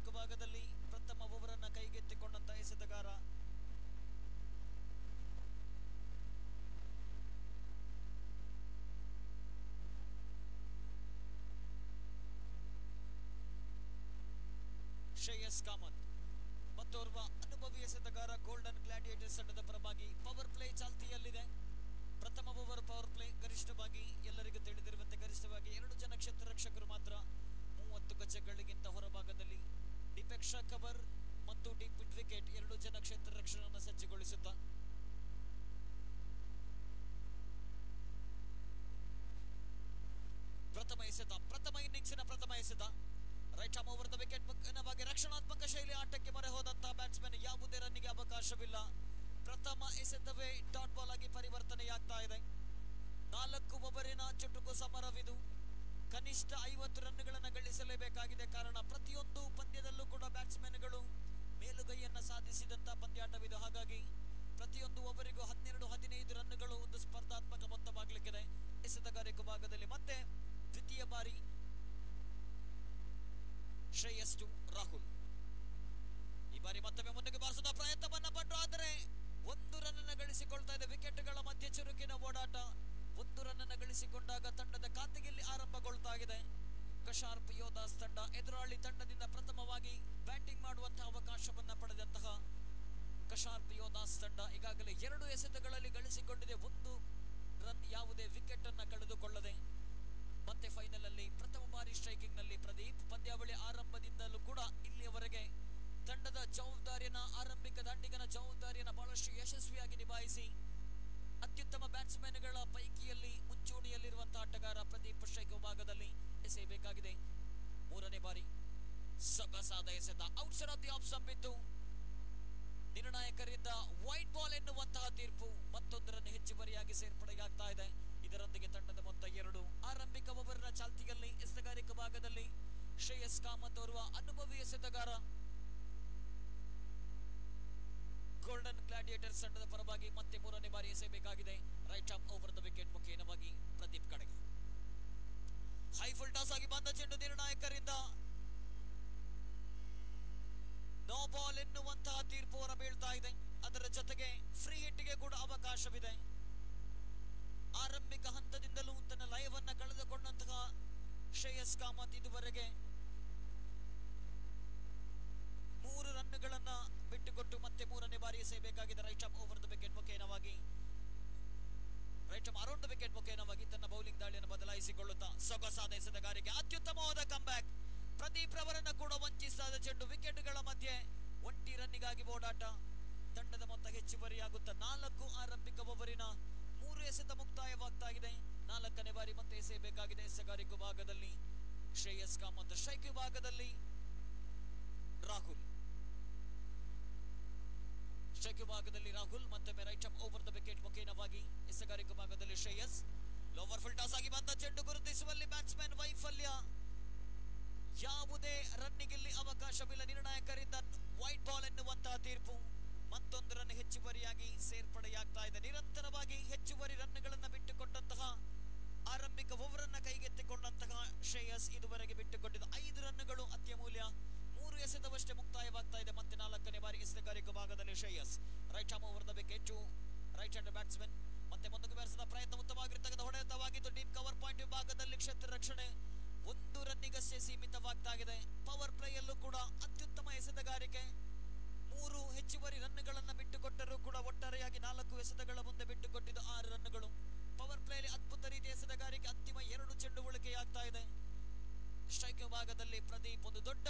ಎಸೆಗಾರಿಕೆ ಭಾಗದಲ್ಲಿ ಪ್ರಥಮ ಓವರನ್ನು ಕೈಗೆತ್ತಿಕೊಂಡಂತ ಎಸೆತಗಾರ ಶ್ರೇಯಸ್ ಕಾಮತ್. ಮತ್ತೋರ್ವ ಅನುಭವಿ ಎಸೆತಗಾರ ಗೋಲ್ಡನ್ ಗ್ಲಾಡಿಯೇಟರ್ಸ್ ತಂಡದ ಪರವಾಗಿ ಪವರ್ ಪ್ಲೇ ಚಾಲ್ತಿಯಲ್ಲಿದೆ. ಪ್ರಥಮ ಓವರ್ ಪವರ್ ಪ್ಲೇ ಗರಿಷ್ಠವಾಗಿ ಎಲ್ಲರಿಗೂ ತಿಳಿದಿರುವಂತೆ ಗರಿಷ್ಠವಾಗಿ 2 ಜನ ಕ್ಷೇತ್ರ ರಕ್ಷಕರು ಮಾತ್ರ 30 ಗಜಗಳಿಗಿಂತ ಹೊರಭಾಗದಲ್ಲಿ ಡಿಪೆಕ್ಷಾ ಕವರ್ ಮತ್ತು ಡೀಪ್ ಮಿಡ್ ವಿಕೆಟ್ 2 ಜನ ಕ್ಷೇತ್ರ ರಕ್ಷಣೆಯನ್ನು ಸಜ್ಜುಗೊಳಿಸುತ್ತ ಪ್ರಥಮ ಇನ್ನಿಂಗ್ಸಿನ ಪ್ರಥಮ ಎಸೆತ right arm over the wicket ಮುಖ್ಯವಾಗಿ ರಕ್ಷಣಾತ್ಮಕ ಶೈಲಿ ಆಟಕ್ಕೆ ಮೊರೆ ಹೋದಂತಹ ಬ್ಯಾಟ್ಸ್ಮನ್ ಯಾವುದೇ ರನ್ನಿಗೆ ಅವಕಾಶವಿಲ್ಲ. ಪ್ರಥಮ ಎಸೆತವೇ ಡಾಟ್ ಬಾಲ್ ಆಗಿ ಪರಿವರ್ತನೆಯಾಗ್ತಾ ಇದೆ. 4 ಓವರಿನ ಚುಟುಕು ಸಮರವಿದು. ಕನಿಷ್ಠ 50 ರನ್ಗಳನ್ನು ಗಳಿಸಲೇಬೇಕಾಗಿದೆ. ಕಾರಣ ಪ್ರತಿಯೊಂದು ಪಂದ್ಯದಲ್ಲೂ ಕೂಡ ಬ್ಯಾಟ್ಸ್ಮನ್ಗಳು ಮೇಲುಗೈಯನ್ನ ಸಾಧಿಸಿದಂತಹ ಪಂದ್ಯಾಟವಿದು. ಹಾಗಾಗಿ ಪ್ರತಿಯೊಂದು ಓವರಿಗೂ 12-15 ರನ್ಗಳು ಒಂದು ಸ್ಪರ್ಧಾತ್ಮಕ ಮೊತ್ತವಾಗಲಿಕ್ಕಿದೆ. ಎಸೆತಗಾರಿಕೆ ಭಾಗದಲ್ಲಿ ಮತ್ತೆ ದ್ವಿತೀಯ ಬಾರಿ ಶ್ರೇಯಸ್ ಟು ರಾಹುಲ್. ಈ ಬಾರಿ ಮತ್ತೊಮ್ಮೆ ಮುಂದಕ್ಕೆ ಬಾರಿಸಿದ ಪ್ರಯತ್ನವನ್ನ ಪಟ್ಟು ಆದರೆ 1 ರನ್ ಗಳಿಸಿಕೊಳ್ತಾ ಇದೆ. ವಿಕೆಟ್ಗಳ ಮಧ್ಯೆ ಚುರುಕಿನ ಓಡಾಟ. 1 ರನ್ ಗಳಿಸಿಕೊಂಡಾಗ ತಂಡದ ಖಾತೆಗೆ ಆರಂಭಗೊಳ್ತಾ ಇದೆ. ಕಶಾರ್ಪ್ ಯೋಧಾಸ್ ತಂಡ ಎದುರಾಳಿ ತಂಡದಿಂದ ಪ್ರಥಮವಾಗಿ ಬ್ಯಾಟಿಂಗ್ ಮಾಡುವಂತಹ ಅವಕಾಶವನ್ನ ಪಡೆದಂತಹ ಕಶಾರ್ಪ್ ಯೋಧಾಸ್ ತಂಡ ಈಗಾಗಲೇ 2 ಎಸೆತಗಳಲ್ಲಿ ಗಳಿಸಿಕೊಂಡಿದೆ. 1 ರನ್ ಯಾವುದೇ ವಿಕೆಟ್ ಅನ್ನ ಕಳೆದುಕೊಳ್ಳದೆ ಮತ್ತೆ ಫೈನಲ್ ಅಲ್ಲಿ ಪ್ರಥಮ ಬಾರಿ ಸ್ಟ್ರೈಕಿಂಗ್ ನಲ್ಲಿ ಪ್ರದೀಪ್ ಪಂದ್ಯಾವಳಿ ಆರಂಭದಿಂದಲೂ ಕೂಡ ಇಲ್ಲಿಯವರೆಗೆ ತಂಡದ ಜವಾಬ್ದಾರಿಯನ್ನ ಆರಂಭಿಕ ದಾಂಡಿಗನ ಜವಾಬ್ದಾರಿಯನ್ನ ಬಹಳಷ್ಟು ಯಶಸ್ವಿಯಾಗಿ ನಿಭಾಯಿಸಿ ಅತ್ಯುತ್ತಮ ಬ್ಯಾಟ್ಸ್ಮನ್ಗಳ ಪೈಕಿಯಲ್ಲಿ ಮುಂಚೂಣಿಯಲ್ಲಿರುವಂತಹ ಆಟಗಾರ ಪ್ರದೀಪ್ ಸ್ಟ್ರೈಕ್ ಭಾಗದಲ್ಲಿ ಎಸೆಯಬೇಕಾಗಿದೆ. 3ನೇ ಬಾರಿ ಸೊಗಸಾದ ಎಸೆತ outside of the of stump ಇತ್ತು. ನಿರ್ಣಾಯಕರಿಂದ ವೈಟ್ ಬಾಲ್ ಎನ್ನುವಂತಹ ತೀರ್ಪು. ಮತ್ತೊಂದು ರನ್ ಹೆಚ್ಚುವರಿಯಾಗಿ ಸೇರ್ಪಡೆಯಾಗ್ತಾ ಇದೆ. ಇದರೊಂದಿಗೆ ತಂಡದ ಮೊತ್ತ 2. ಆರಂಭಿಕ ಓವರ್ನ ಚಾಲ್ತಿಯಲ್ಲಿ ಎಸೆಗಾರಿಕೆ ಭಾಗದಲ್ಲಿ ಶ್ರೇಯಸ್ ಕಾಮತ್ ಓರ್ವ ಅನುಭವಿ ಎಸೆತಗಾರ ಗೋಲ್ಡನ್ ಗ್ಲಾಡಿಯೇಟರ್ಸ್ ತಂಡದ ಪರವಾಗಿ ಮತ್ತೆ 3ನೇ ಬಾರಿ ಎಸೆಯಬೇಕಾಗಿದೆ. Right arm over the wicket ಮುಖೇನವಾಗಿ ಪ್ರದೀಪ್ ಕಡೆಗೆ ಹೈ ಫುಲ್ ಟಾಸ್ ಆಗಿ ಬಂದ ಚೆಂಡು ನಿರ್ಣಾಯಕರಿಂದ ನೋ ಬಾಲ್ ಎನ್ನುವಂತಹ ತೀರ್ಪು ಹೊರ ಬೀಳ್ತಾ ಇದೆ. ಅದರ ಜೊತೆಗೆ ಫ್ರೀ ಹಿಟ್ಗೆ ಕೂಡ ಅವಕಾಶವಿದೆ. ಆರಂಭಿಕ ಹಂತದಿಂದಲೂ ತನ್ನ ಲಯವನ್ನ ಕಳೆದುಕೊಂಡಂತಹ ಶ್ರೇಯಸ್ ಕಾಮತ್ ಇದುವರೆಗೆ 3 ರನ್ಗಳನ್ನ ಬಿಟ್ಟುಕೊಟ್ಟು ಮತ್ತೆ 3ನೇ ಬಾರಿ ಎಸೆಯಬೇಕಾಗಿದೆ. Right arm over the wicket ಮುಖೇನವಾಗಿ right arm around the wicket ಮುಖೇನವಾಗಿ ತನ್ನ ಬೌಲಿಂಗ್ ದಾಳಿಯನ್ನು ಬದಲಾಯಿಸಿಕೊಳ್ಳುತ್ತಾ ಸೊಗಸಾದ ಎಸೆತಗಾರಿಕೆ ಅತ್ಯುತ್ತಮವಾದ ಕಂಬ್ಯಾಕ್. ಪ್ರದೀಪ್ ರವರನ್ನ ಕೂಡ ವಂಚಿಸಿದ ಚೆಂಡು ವಿಕೆಟ್ಗಳ ಮಧ್ಯೆ 1 ರನ್ನಿಗಾಗಿ ಓಡಾಟ. ತಂಡದ ಮೊತ್ತ ಹೆಚ್ಚುವರಿಯಾಗುತ್ತಾ 4 ಆರಂಭಿಕ ಓವರಿನ 3 ಎಸೆತ ಮುಕ್ತಾಯವಾಗ್ತಾ ಇದೆ. 4ನೇ ಬಾರಿ ಮತ್ತೆ ಎಸೆಯಬೇಕಾಗಿದೆ. ಎಸೆಗಾರಿಕೆ ಭಾಗದಲ್ಲಿ ಶ್ರೇಯಸ್ ಕಾಮತ್, ಸ್ಟ್ರೈಕ್ ಭಾಗದಲ್ಲಿ ರಾಹುಲ್. ಸ್ಟ್ರೈಕ್ ಭಾಗದಲ್ಲಿ ರಾಹುಲ್ ಮತ್ತೊಮ್ಮೆ right arm over the wicket ಮುಖೇನವಾಗಿ ಎಸೆಗಾರಿಕೆ ಭಾಗದಲ್ಲಿ ಶ್ರೇಯಸ್. ಲೋವರ್ ಫುಲ್ ಟಾಸ್ ಆಗಿ ಬಂದ ಚೆಂಡು ಗುರುತಿಸುವಲ್ಲಿ ಬ್ಯಾಟ್ಸ್ಮನ್ ವೈಫಲ್ಯ. ಯಾವುದೇ ರನ್ನಿಗಿಲ್ಲಿ ಅವಕಾಶವಿಲ್ಲ. ನಿರ್ಣಾಯಕರಿಂದ ವೈಟ್ ಬಾಲ್ ಎನ್ನುವಂತಹ ತೀರ್ಪು. ಮತ್ತೊಂದು ರನ್ ಹೆಚ್ಚುವರಿಯಾಗಿ ಸೇರ್ಪಡೆಯಾಗ್ತಾ ಇದೆ. ನಿರಂತರವಾಗಿ ಹೆಚ್ಚುವರಿ ರನ್ಗಳನ್ನು ಬಿಟ್ಟುಕೊಟ್ಟಂತಹ ಆರಂಭಿಕ ಓವರ್ ಅನ್ನ ಕೈಗೆತ್ತಿಕೊಂಡಂತಹ ಶ್ರೇಯಸ್ ಇದುವರೆಗೆ ಬಿಟ್ಟುಕೊಟ್ಟಿದ್ದ 5 ರನ್ಗಳು ಅತ್ಯಮೂಲ್ಯ. 3 ಎಸೆತವಷ್ಟೇ ಮುಕ್ತಾಯವಾಗ್ತಾ ಇದೆ. ಮತ್ತೆ 4ನೇ ಬಾರಿ ಎಸೆಗಾರಿಕೆ ಭಾಗದಲ್ಲಿ Shreyas. Right arm over the wicket to right hand batsman. ಮತ್ತೆ ಮುಂದಕ್ಕೆ ಬೆರೆಸಿದ ಪ್ರಯತ್ನ ಉತ್ತಮವಾಗಿರ್ತಕ್ಕಂಥ ಹೊಡೆತವಾಗಿದ್ದು ಡೀಪ್ ಕವರ್ ಪಾಯಿಂಟ್ ವಿಭಾಗದಲ್ಲಿ ಕ್ಷೇತ್ರ ರಕ್ಷಣೆ 1 ರನ್ನಿಗಷ್ಟೇ ಸೀಮಿತವಾಗ್ತಾ ಇದೆ. ಪವರ್ ಪ್ಲೇಯಲ್ಲೂ ಕೂಡ ಅತ್ಯುತ್ತಮ ಎಸೆತಗಾರಿಕೆ. 3 ಹೆಚ್ಚುವರಿ ರನ್ಗಳನ್ನು ಬಿಟ್ಟುಕೊಟ್ಟರೂ ಕೂಡ ಒಟ್ಟಾರೆಯಾಗಿ 4 ಎಸೆತಗಳ ಮುಂದೆ ಬಿಟ್ಟುಕೊಟ್ಟಿದ್ದು 6 ರನ್ಗಳು. ಪವರ್ ಪ್ಲೇಯಲ್ಲಿ ಅದ್ಭುತ ರೀತಿಯ ಎಸೆತಗಾರಿಕೆ. ಅಂತಿಮ 2 ಚೆಂಡು ಉಳಿಕೆಯಾಗ್ತಾ ಇದೆ. ಸ್ಟ್ರೈಕ್ ಭಾಗದಲ್ಲಿ ಪ್ರದೀಪ್ ಒಂದು ದೊಡ್ಡ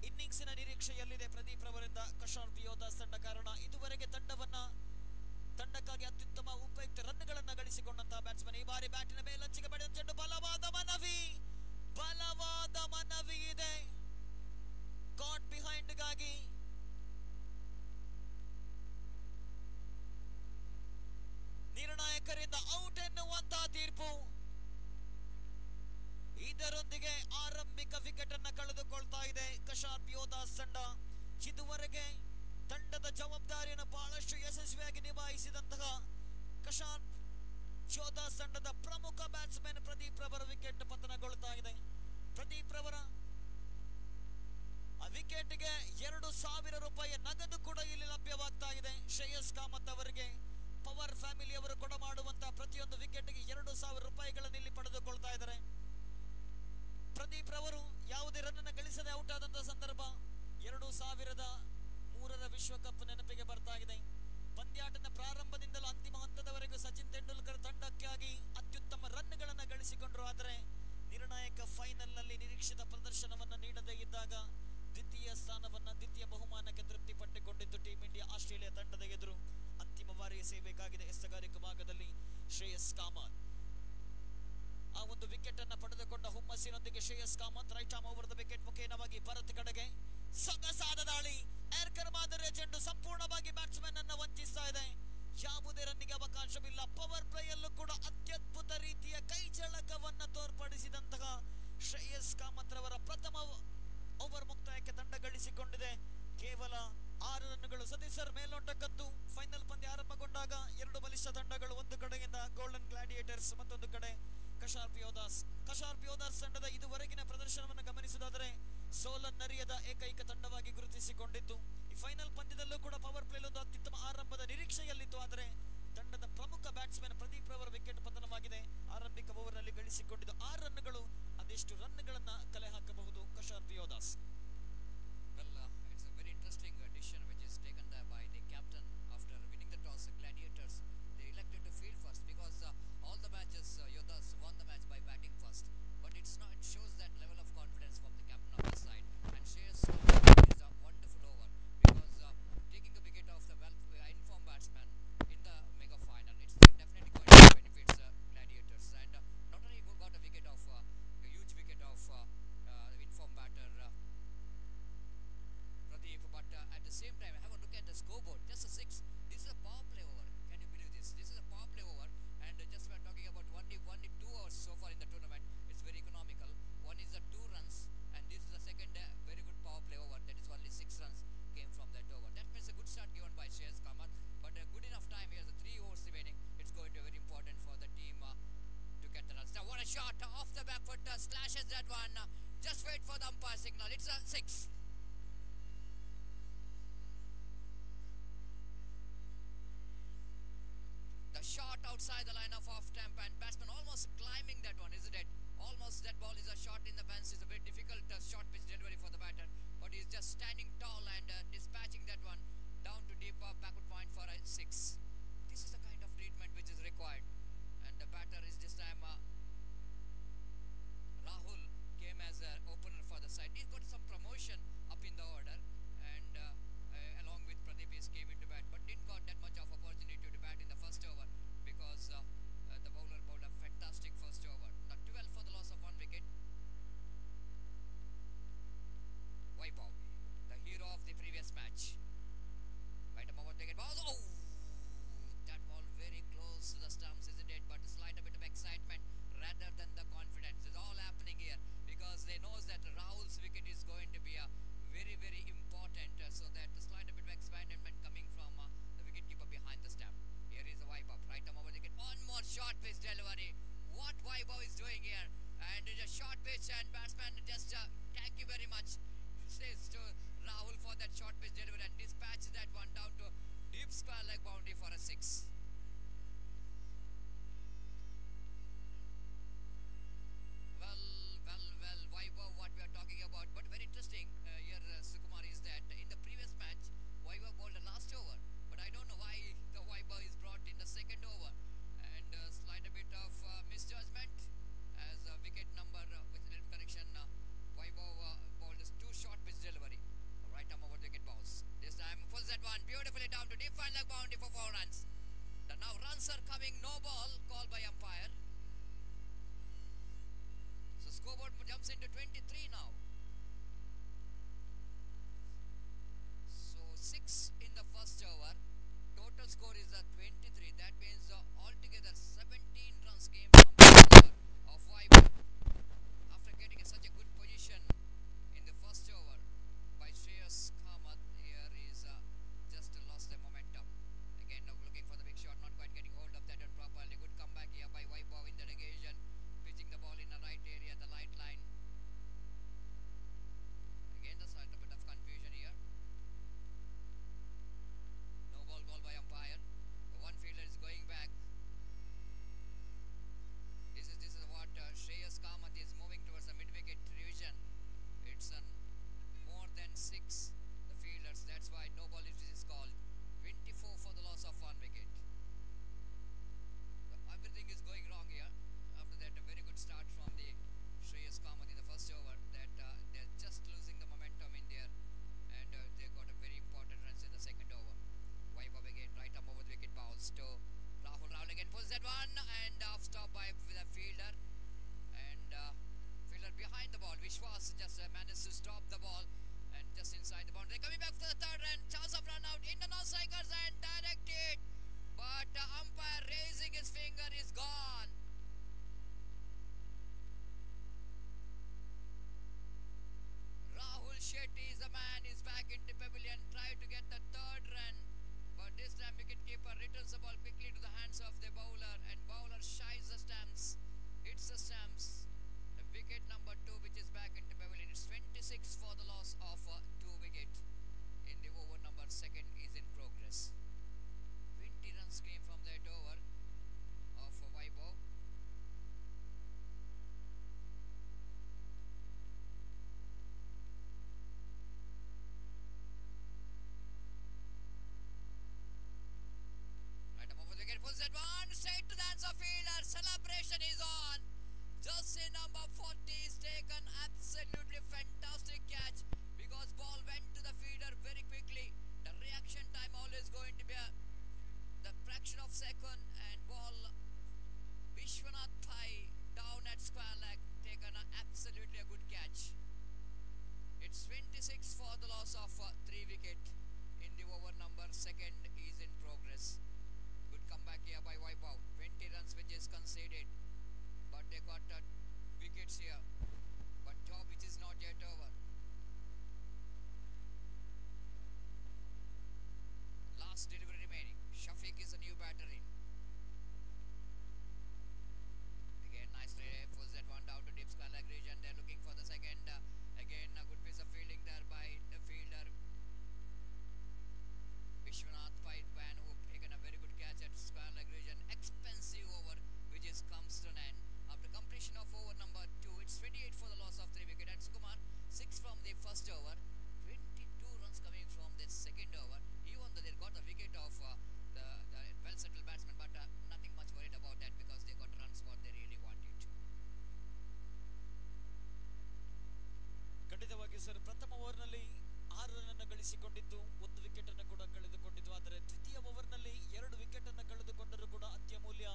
ಇನ್ನಿಂಗ್ಸಿನ ನಿರೀಕ್ಷೆಯಲ್ಲಿದೆ ಪ್ರದೀಪ್ ರವರಿಂದ ಕಶಾರ್ಪ್ ಯೋಧಾಸ್ ತಂಡ. ಕಾರಣ ಇದುವರೆಗೆ ತಂಡಕ್ಕಾಗಿ ಅತ್ಯುತ್ತಮ ಉಪಯುಕ್ತ ರನ್ಗಳನ್ನ ಗಳಿಸಿಕೊಂಡಂತಹ ಬ್ಯಾಟ್ಸ್ಮನ್. ಈ ಬಾರಿ ಬ್ಯಾಟಿನ ಮೇಲಂಚಿಗೆ ಪಡೆದ ಚೆಂಡು ಬಲವಾದ ಮನವಿ ಇದೆ. ಕಾಟ್ ಬಿಹೈಂಡ್ ಗಾಗಿ ನಿರ್ಣಾಯಕರಿಂದ ಔಟ್ ಎನ್ನುವಂತಹ ತೀರ್ಪು. ಇದರೊಂದಿಗೆ ಆರಂಭಿಕ ವಿಕೆಟ್ ಅನ್ನ ಕಳೆದುಕೊಳ್ತಾ ಇದೆ ಕಶಾರ್ಪ್ ಯೋಧಾಸ್ ತಂಡ. ಇದುವರೆಗೆ ತಂಡದ ಜವಾಬ್ದಾರಿಯನ್ನು ಬಹಳಷ್ಟು ಯಶಸ್ವಿಯಾಗಿ ನಿಭಾಯಿಸಿದಂತಹ ಕಶಾರ್ಪ್ ಯೋಧಾಸ್ ತಂಡದ ಪ್ರಮುಖ ಬ್ಯಾಟ್ಸ್ಮನ್ ಪ್ರದೀಪ್ ರವರ ವಿಕೆಟ್ ಪತನಗೊಳ್ತಾ ಇದೆ. ಪ್ರದೀಪ್ ರವರ ಆ ವಿಕೆಟ್ಗೆ 2,000 ರೂಪಾಯಿ ನಗದು ಕೂಡ ಇಲ್ಲಿ ಲಭ್ಯವಾಗ್ತಾ ಇದೆ. ಶ್ರೇಯಸ್ ಕಾಮತ್ ಅವರಿಗೆ ಪವರ್ ಫ್ಯಾಮಿಲಿ ಅವರು ಕೊಡ ಮಾಡುವಂತಹ ಪ್ರತಿಯೊಂದು ವಿಕೆಟ್ಗೆ 2,000 ರೂಪಾಯಿಗಳನ್ನು ಇಲ್ಲಿ ಪಡೆದುಕೊಳ್ತಾ ಇದ್ದಾರೆ. ಪ್ರದೀಪ್ ರವರು ಯಾವುದೇ ರನ್ ಅನ್ನು ಗಳಿಸದೆ ಔಟ್ ಆದಂತಹ ಸಂದರ್ಭ 2003ರ ವಿಶ್ವಕಪ್ ನೆನಪಿಗೆ ಬರ್ತಾ ಇದೆ. ಪಂದ್ಯಾಟದ ಪ್ರಾರಂಭದಿಂದಲೂ ಅಂತಿಮ ಹಂತದವರೆಗೂ ಸಚಿನ್ ತೆಂಡೂಲ್ಕರ್ ತಂಡಕ್ಕಾಗಿ ಅತ್ಯುತ್ತಮ ರನ್ಗಳನ್ನು ಗಳಿಸಿಕೊಂಡರು. ಆದರೆ ನಿರ್ಣಾಯಕ ಫೈನಲ್ ನಲ್ಲಿ ನಿರೀಕ್ಷಿತ ಪ್ರದರ್ಶನವನ್ನು ನೀಡದೇ ಇದ್ದಾಗ ದ್ವಿತೀಯ ಬಹುಮಾನಕ್ಕೆ ತೃಪ್ತಿ ಪಟ್ಟುಕೊಂಡಿದ್ದು ಟೀಂ ಇಂಡಿಯಾ ಆಸ್ಟ್ರೇಲಿಯಾ ತಂಡದ ಎದುರು ಅಂತಿಮ ಬಾರಿ ಎಸೆಯಬೇಕಾಗಿದೆ. ಎಸೆಗಾರಿಕೆ ಭಾಗದಲ್ಲಿ ಶ್ರೇಯಸ್ ಕಾಮತ್ ಆ ಒಂದು ವಿಕೆಟ್ ಅನ್ನು ಪಡೆದುಕೊಂಡ ಹುಮ್ಮಸ್ಸಿನೊಂದಿಗೆ Shreyas Kamath right arm over the wicket ಮುಖೇನವಾಗಿ ಭಾರತ ಕಡೆಗೆ ಸೊಗಸಾದ ದಾಳಿ. ಏರ್ಕರ್ ಮಾದರಿಯ ಚೆಂಡು ಸಂಪೂರ್ಣವಾಗಿ ಬ್ಯಾಟ್ಸ್ಮನ್ ಅನ್ನು ವಂಚಿಸ್ತಾ ಇದೆ. ಯಾವುದೇ ರನ್ನಿಗೆ ಅವಕಾಶವಿಲ್ಲ. ಪವರ್ ಪ್ಲೇಯಲ್ಲೂ ಕೂಡ ಅತ್ಯದ್ಭುತ ರೀತಿಯ ಕೈಚಳಕವನ್ನು ತೋರ್ಪಡಿಸಿದಂತಹ ಶ್ರೇಯಸ್ ಕಾಮತ್ ರವರ ಪ್ರಥಮ ಓವರ್ ಮುಕ್ತಾಯಕ್ಕೆ ತಂಡ ಗಳಿಸಿಕೊಂಡಿದೆ. ಕೇವಲ 6 ರನ್ನುಗಳು. ಸತೀಶ್ ಸರ್ ಮೇಲ್ನೋಟಕ್ಕಂತೂ ಫೈನಲ್ ಪಂದ್ಯ ಆರಂಭಗೊಂಡಾಗ 2 ಬಲಿಷ್ಠ ತಂಡಗಳು, ಒಂದು ಕಡೆಯಿಂದ ಗೋಲ್ಡನ್ ಗ್ಲಾಡಿಯೇಟರ್ಸ್, ಮತ್ತೊಂದು ಕಡೆ ಕಶಾರ್ಪ್ ಯೋಧಾಸ್ ತಂಡದ ಇದುವರೆಗಿನ ಪ್ರದರ್ಶನವನ್ನು ಗಮನಿಸುವುದಾದರೆ ಸೋಲನ್ನರಿಯದ ಏಕೈಕ ತಂಡವಾಗಿ ಗುರುತಿಸಿಕೊಂಡಿತ್ತು. ಈ ಫೈನಲ್ ಪಂದ್ಯದಲ್ಲೂ ಕೂಡ ಪವರ್ ಪ್ಲೇ ಒಂದು ಅತ್ಯುತ್ತಮ ಆರಂಭದ ನಿರೀಕ್ಷೆಯಲ್ಲಿತ್ತು. ಆದರೆ ತಂಡದ ಪ್ರಮುಖ ಬ್ಯಾಟ್ಸ್ಮನ್ ಪ್ರದೀಪ್ ರವರ ವಿಕೆಟ್ ಪತನವಾಗಿದೆ. ಆರಂಭಿಕ ಓವರ್ ನಲ್ಲಿ ಗಳಿಸಿಕೊಂಡಿದ್ದು 6 ರನ್ನುಗಳು. ಅದೆಷ್ಟು ರನ್ಗಳನ್ನ ಕಲೆ ಹಾಕಬಹುದು ಕಶಾರ್ಪ್ Yodhas? It's a very interesting decision which is taken there by the captain after winning the toss. Gladiators, they elected to field first because all the matches Yoddhas won the match by batting first. But it shows that level of confidence from the captain of the side. And Shreyas is a wonderful over because taking a wicket off the informed batsman in the mega final, it's definitely going to benefit Gladiators. And not only got a wicket off a huge wicket of informed batter Pradeep, but at the same time, have a look at the scoreboard. Just a 6. This is a power play over. Can you believe this? This is a power play over, and just we are talking about only 2 hours so far in the tournament. It's very economical. One is the 2 runs, and this is the second very good power play over. That is only 6 runs came from that over. That means a good start given by Shreyas Kamat, but a good enough time here. The 3 overs remaining. It's going to be very important for the team to get the runs. Now what a shot off the back foot, slashes that one. Just wait for the umpire signal. It's a 6. The shot outside the line of off stump, and batsman almost climbing that one, isn't it? Almost that ball is a shot in the fence. It's a very difficult short pitch delivery for the batter, but he's just standing tall and dispatching that one down to deep backward point for a 6. This is the kind of treatment which is required, and the batter is this time Rahul came as an opener for the side. He's got some promotion up in the order, and along with Pradeep he came into bat, but didn't got that much of opportunity to bat in the first over because the bowler bowled a fantastic first over. Now 12 for the loss of 1 wicket. back into pavilion, try to get the third run, but this time wicketkeeper returns the ball quickly to the hands of the bowler, and bowler shies the stumps, hits the stumps. The wicket number 2 which is back into pavilion. It's 26 for the loss of 2 wicket in the over number 2nd is in progress. 20 runs came from that over of Vaibhav. Right up over the wicket, pulls that one straight to the hands of fielder. Celebration is on. Jersey number 40 is taken. Absolutely fantastic catch because ball went to the feeder very quickly. The reaction time always going to be the fraction of second, and ball Vishwanath Pai down at square leg, taken absolutely a good catch. It's 26 for the loss of 3 wicket in the over number 2nd is in progress. Good comeback here by Vaibhav. 20 runs which is conceded, but they got wickets here, but job which is not yet over. Last delivery remaining. Shafiq is a new batter in. Again nicely pulls that one down to deep square leg region. They're looking for the second. Again a good piece of fielding there by the fielder Vishwanath Pai, who taken a very good catch at square leg region. Expensive over which is comes to an end after completion of over number 2. It's 28 for the loss of 3 wicket. At Sukumar, 6 from the first over, 22 runs coming from the second over. Even though they got a wicket of the well-settled batsman, but nothing much worried about that because they got runs what they really wanted. ಖಂಡಿತವಾಗಿ sir, ಪ್ರಥಮ ಓವರ್ನಲ್ಲಿ 6 run ಅನ್ನು ಗಳಿಸಿಕೊಂಡಿದ್ದು, 1 wicket ಅನ್ನು ಕೂಡ ಕಳೆದುಕೊಂಡಿದ್ದು. ಆದರೆ ದ್ವಿತೀಯ ಓವರ್ನಲ್ಲಿ 2 wicket ಅನ್ನು ಕಳೆದುಕೊಂಡರೂ ಕೂಡ ಅತ್ಯಮೂಲ್ಯ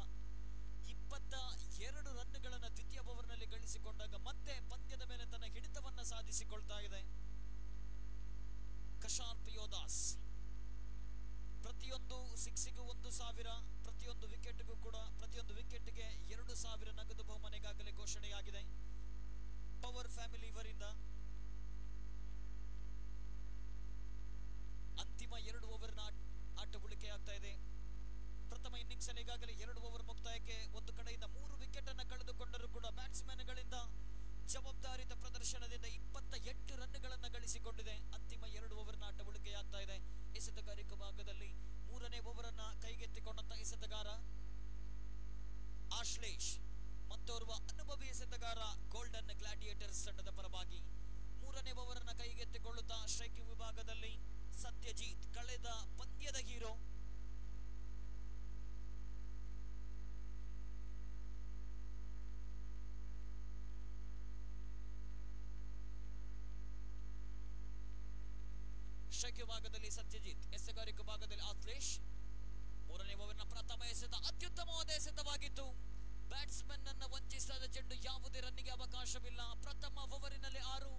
22 ರನ್ಗಳನ್ನು ದ್ವಿತೀಯ ಓವರ್ನಲ್ಲಿ ಗಳಿಸಿಕೊಂಡಾಗ ಮತ್ತೆ ಪಂದ್ಯದ ಮೇಲೆ ತನ್ನ ಹಿಡಿತವನ್ನ ಸಾಧಿಸಿಕೊಳ್ತಾ ಇದೆ ಕಶಾರ್ಪ್ ಯೋಧಾಸ್. ಪ್ರತಿಯೊಂದು ಸಿಕ್ಸಿಗೂ 1,000, ಪ್ರತಿಯೊಂದು ವಿಕೆಟ್ಗೂ ಕೂಡ ಪ್ರತಿಯೊಂದು ವಿಕೆಟ್ಗೆ 2,000 ನಗದು ಬಹುಮಾನಿಗಾಗಲೇ ಘೋಷಣೆಯಾಗಿದೆ ಪವರ್ ಫ್ಯಾಮಿಲಿ ಇವರಿಂದ. ಅಂತಿಮ 2 ಓವರ್ನ ಆಟ ಉಳಿಕೆಯಾಗ್ತಾ ಇದೆ. ಪ್ರಥಮ ಇನ್ನಿಂಗ್ಸ್ ಅಲ್ಲಿ ಈಗಾಗಲೇ 2 ಓವರ್ ಮುಕ್ತಾಯಕ್ಕೆ ಒಂದು ಕಡೆಯಿಂದ 3 ವಿಕೆಟ್ ಅನ್ನು ಕಳೆದುಕೊಂಡರೂ ಕೂಡ ಬ್ಯಾಟ್ಸ್ಮನ್ ಗಳಿಂದ ಜವಾಬ್ದಾರಿತ ಪ್ರದರ್ಶನದಿಂದ 28 ರನ್ಗಳನ್ನು ಗಳಿಸಿಕೊಂಡಿದೆ. ಅಂತಿಮ 2 ಓವರ್ನ ಆಟ ಉಳಿಕೆಯಾಗ್ತಾ ಇದೆ. ಎಸೆತಗಾರಿಕೆ ಭಾಗದಲ್ಲಿ 3ನೇ ಓವರ್ ಅನ್ನ ಕೈಗೆತ್ತಿಕೊಂಡಂತ ಎಸೆತಗಾರ ಆಶ್ಲೇಷ್, ಮತ್ತೋರ್ವ ಅನುಭವಿ ಎಸೆತಗಾರ ಗೋಲ್ಡನ್ ಗ್ಲಾಡಿಯೇಟರ್ಸ್ ತಂಡದ ಪರವಾಗಿ 3ನೇ ಓವರ್ ಅನ್ನ ಕೈಗೆತ್ತಿಕೊಳ್ಳುತ್ತಾ ಸ್ಟ್ರೈಕಿಂಗ್ ವಿಭಾಗದಲ್ಲಿ ಸತ್ಯಜೀತ್, ಕಳೆದ ಪಂದ್ಯದ ಹೀರೋ. ಸ್ಟ್ರೈಕ್ ವಿಭಾಗದಲ್ಲಿ ಸತ್ಯಜಿತ್, ಎಸೆಗಾರಿಕೆ ಭಾಗದಲ್ಲಿ ಆಶ್ಲೇಷ್. 3ನೇ ಓವರ್ನ ಪ್ರಥಮ ಎಸೆತ ಅತ್ಯುತ್ತಮವಾದ ಎಸೆತವಾಗಿತ್ತು. ಬ್ಯಾಟ್ಸ್ಮನ್ ಅನ್ನು ವಂಚಿಸಿದ ಚೆಂಡು ಯಾವುದೇ ರನ್ನಿಗೆ ಅವಕಾಶವಿಲ್ಲ. ಪ್ರಥಮ ಓವರಿನಲ್ಲಿ 6,